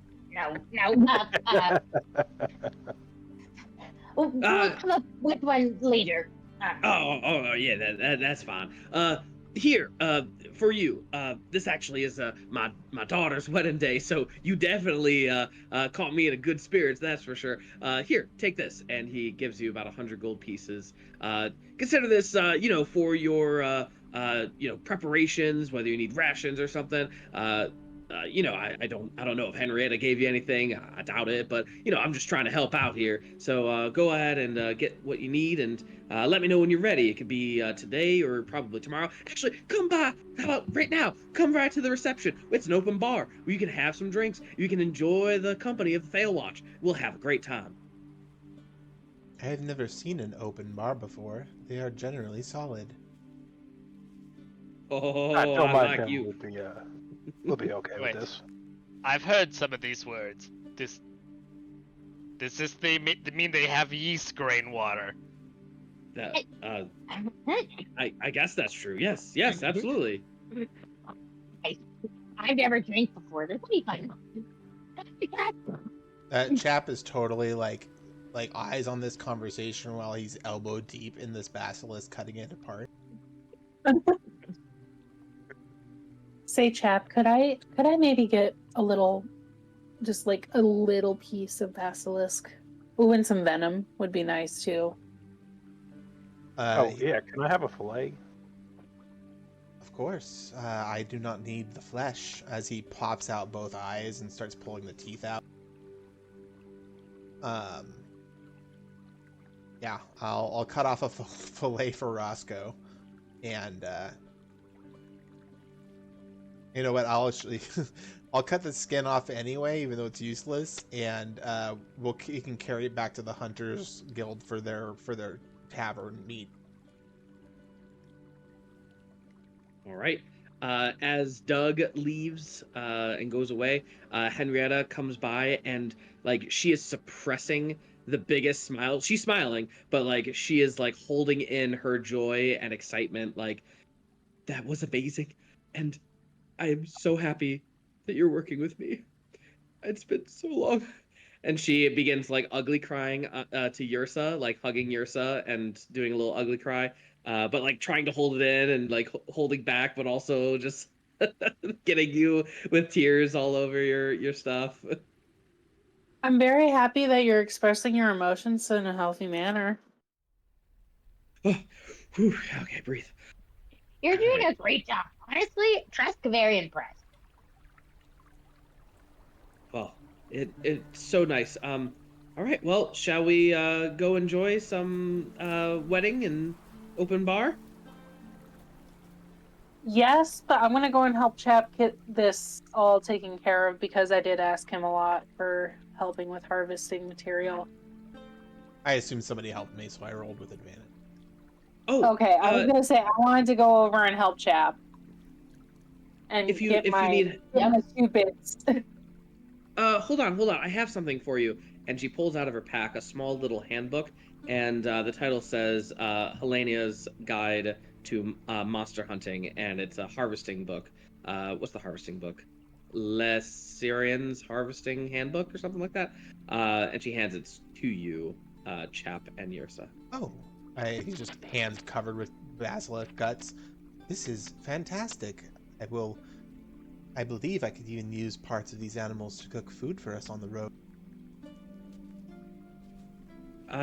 We'll come up with one later. Yeah, that's fine. Here, for you. This actually is my daughter's wedding day, so you definitely caught me in a good spirits, that's for sure. Here, take this, and he gives you about 100 gold pieces. Consider this, you know, for your you know, preparations, whether you need rations or something. You know, I don't know if Henrietta gave you anything. I doubt it, but you know, I'm just trying to help out here. So go ahead and get what you need, and let me know when you're ready. It could be today or probably tomorrow. Actually, come by. How about right now? Come right to the reception. It's an open bar where you can have some drinks. You can enjoy the company of the Fail Watch. We'll have a great time. I have never seen an open bar before. They are generally solid. Oh, I feel I my like family you. would be okay Wait. with this. I've heard some of these words. This is they mean they have yeast grain water. That, I guess that's true. Yes, absolutely. I've never drank before. This will be fun. Chap is totally like eyes on this conversation while he's elbow deep in this basilisk cutting it apart. Say, Chap, could I maybe get a little, just like a little piece of basilisk? Ooh, and some venom would be nice too. Oh yeah, can I have a fillet? Of course. I do not need the flesh. As he pops out both eyes and starts pulling the teeth out. Yeah, I'll cut off a fillet for Roscoe, and you know what? I'll actually I'll cut the skin off anyway, even though it's useless, and he can carry it back to the Hunters Guild for their tavern meat. All right. As Doug leaves and goes away, Henrietta comes by and like she is suppressing the biggest smile. She's smiling, but like she is like holding in her joy and excitement. Like, that was amazing, and I am so happy that you're working with me. It's been so long. And she begins like ugly crying to Yersa, like hugging Yersa and doing a little ugly cry, but like trying to hold it in and like holding back, but also just getting you with tears all over your stuff. I'm very happy that you're expressing your emotions in a healthy manner. Oh, whew, okay, breathe. You're doing Alright. a great job. Honestly, Trusk very impressed. Well, it's so nice. All right. Well, shall we go enjoy some wedding and open bar? Yes, but I'm gonna go and help Chap get this all taken care of because I did ask him a lot for helping with harvesting material. I assume somebody helped me, so I rolled with advantage. Oh, Okay, I was gonna say I wanted to go over and help Chap and if you get need, my 2 bits. hold on. I have something for you. And she pulls out of her pack a small little handbook, and the title says Helenia's Guide to Monster Hunting, and it's a harvesting book. What's the harvesting book? Lesirian's Harvesting Handbook or something like that. And she hands it to you, Chap and Yersa. Oh, he's just hand covered with basilisk guts. This is fantastic. I believe I could even use parts of these animals to cook food for us on the road.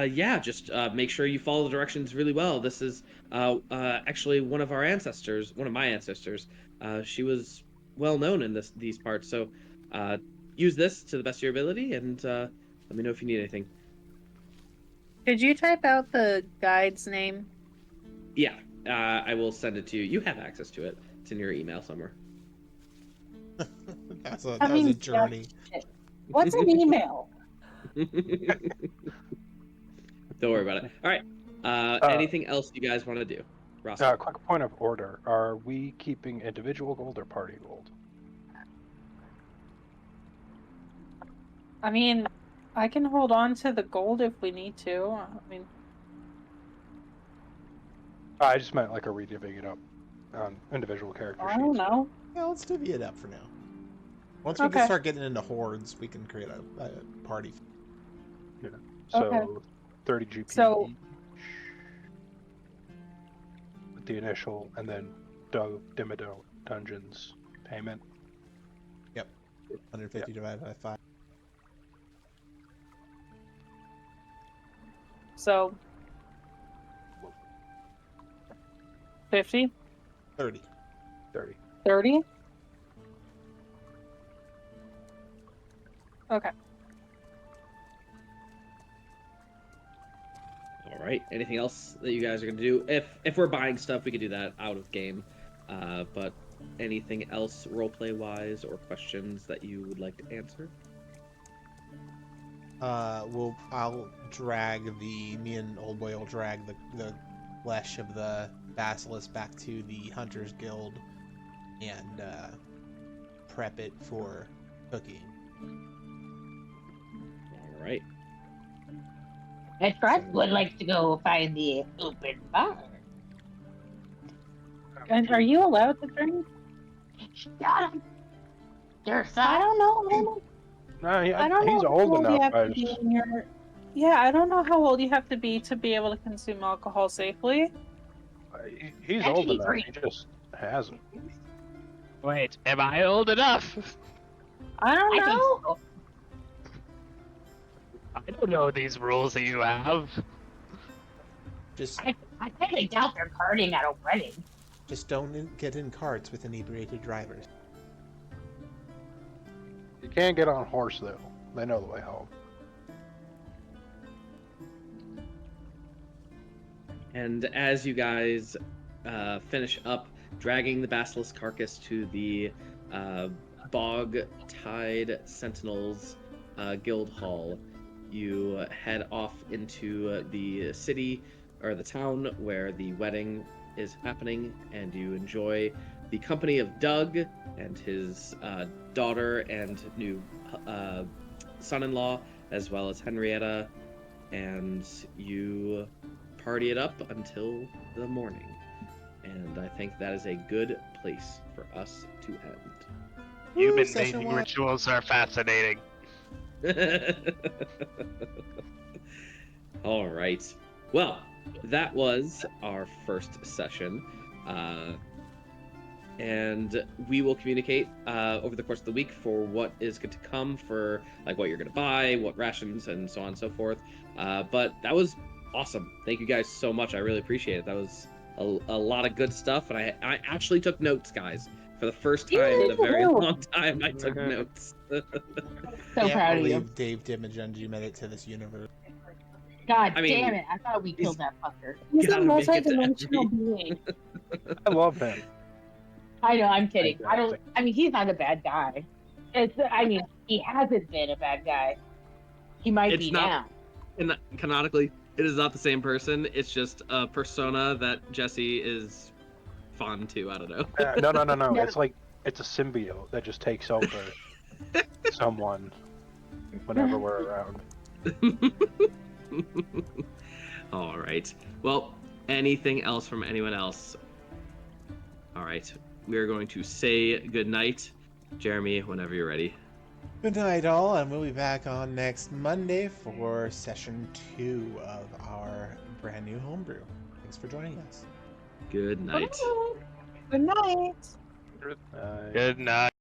Yeah, just make sure you follow the directions really well. This is actually one of my ancestors. She was well known in these parts, so use this to the best of your ability, and let me know if you need anything. Could you type out the guide's name? Yeah, I will send it to you. You have access to it. It's in your email somewhere. that was a journey. What's an email? Don't worry about it. All right. Anything else you guys want to do? Roscoe? Quick point of order. Are we keeping individual gold or party gold? I mean, I can hold on to the gold if we need to. I mean, I just meant like, are we divvying it up on individual character sheets? I don't know. Yeah, let's divvy it up for now. Once we can start getting into hordes, we can create a party. Yeah. So Okay. 30 GP So- each with the initial, and then Dimido Dungeons payment. 150 divided by 5. So 50? 30. 30. 30? Okay. All right. Anything else that you guys are gonna do? If we're buying stuff, we could do that out of game. But anything else roleplay wise or questions that you would like to answer? I'll drag me and old boy will drag the flesh of the basilisk back to the Hunters Guild and prep it for cooking. All right. And Trusk would like to go find the open bar. And are you allowed to drink? Shut up. Yersa. I don't know. No, I don't know he's how old you enough. have I to be just, in your... Yeah, I don't know how old you have to be able to consume alcohol safely. he's That old should be enough. free. He just hasn't. Wait, am I old enough? I don't I think know. so. I don't know these rules that you have. Just I highly doubt they're partying at a wedding. don't get in carts with inebriated drivers. You can't get on a horse though. They know the way home. And as you guys finish up dragging the basilisk carcass to the Bog Tide Sentinels Guild Hall, you head off into the city or the town where the wedding is happening, and you enjoy the company of Doug and his daughter and new son-in-law, as well as Henrietta, and you party it up until the morning. And I think that is a good place for us to end. Human session mating one. rituals are fascinating. All right. Well, that was our first session. and we will communicate over the course of the week for what is going to come, for like what you're going to buy, what rations, and so on and so forth. But that was awesome. Thank you guys so much. I really appreciate it. That was a lot of good stuff, and I actually took notes, guys. For the first time in a very long time, I took notes. So Can't proud of you. believe Dave Dimigenji made it to this universe. God I mean, damn it! I thought we killed that fucker. He's a Gotta make it to multi-dimensional every- being. I love him. I know. I'm kidding. Exactly. I don't. I mean, he's not a bad guy. It's. I mean, he hasn't been a bad guy. He might It's be not- now. And canonically, it is not the same person. It's just a persona that Jesse is fond to. I don't know. No. Yeah. It's like it's a symbiote that just takes over someone whenever we're around. All right. Well, anything else from anyone else? All right. We are going to say good night. Jeremy, whenever you're ready. Good night, all, and we'll be back on next Monday for session 2 of our brand new homebrew. Thanks for joining us. Good night. Good night. Good night.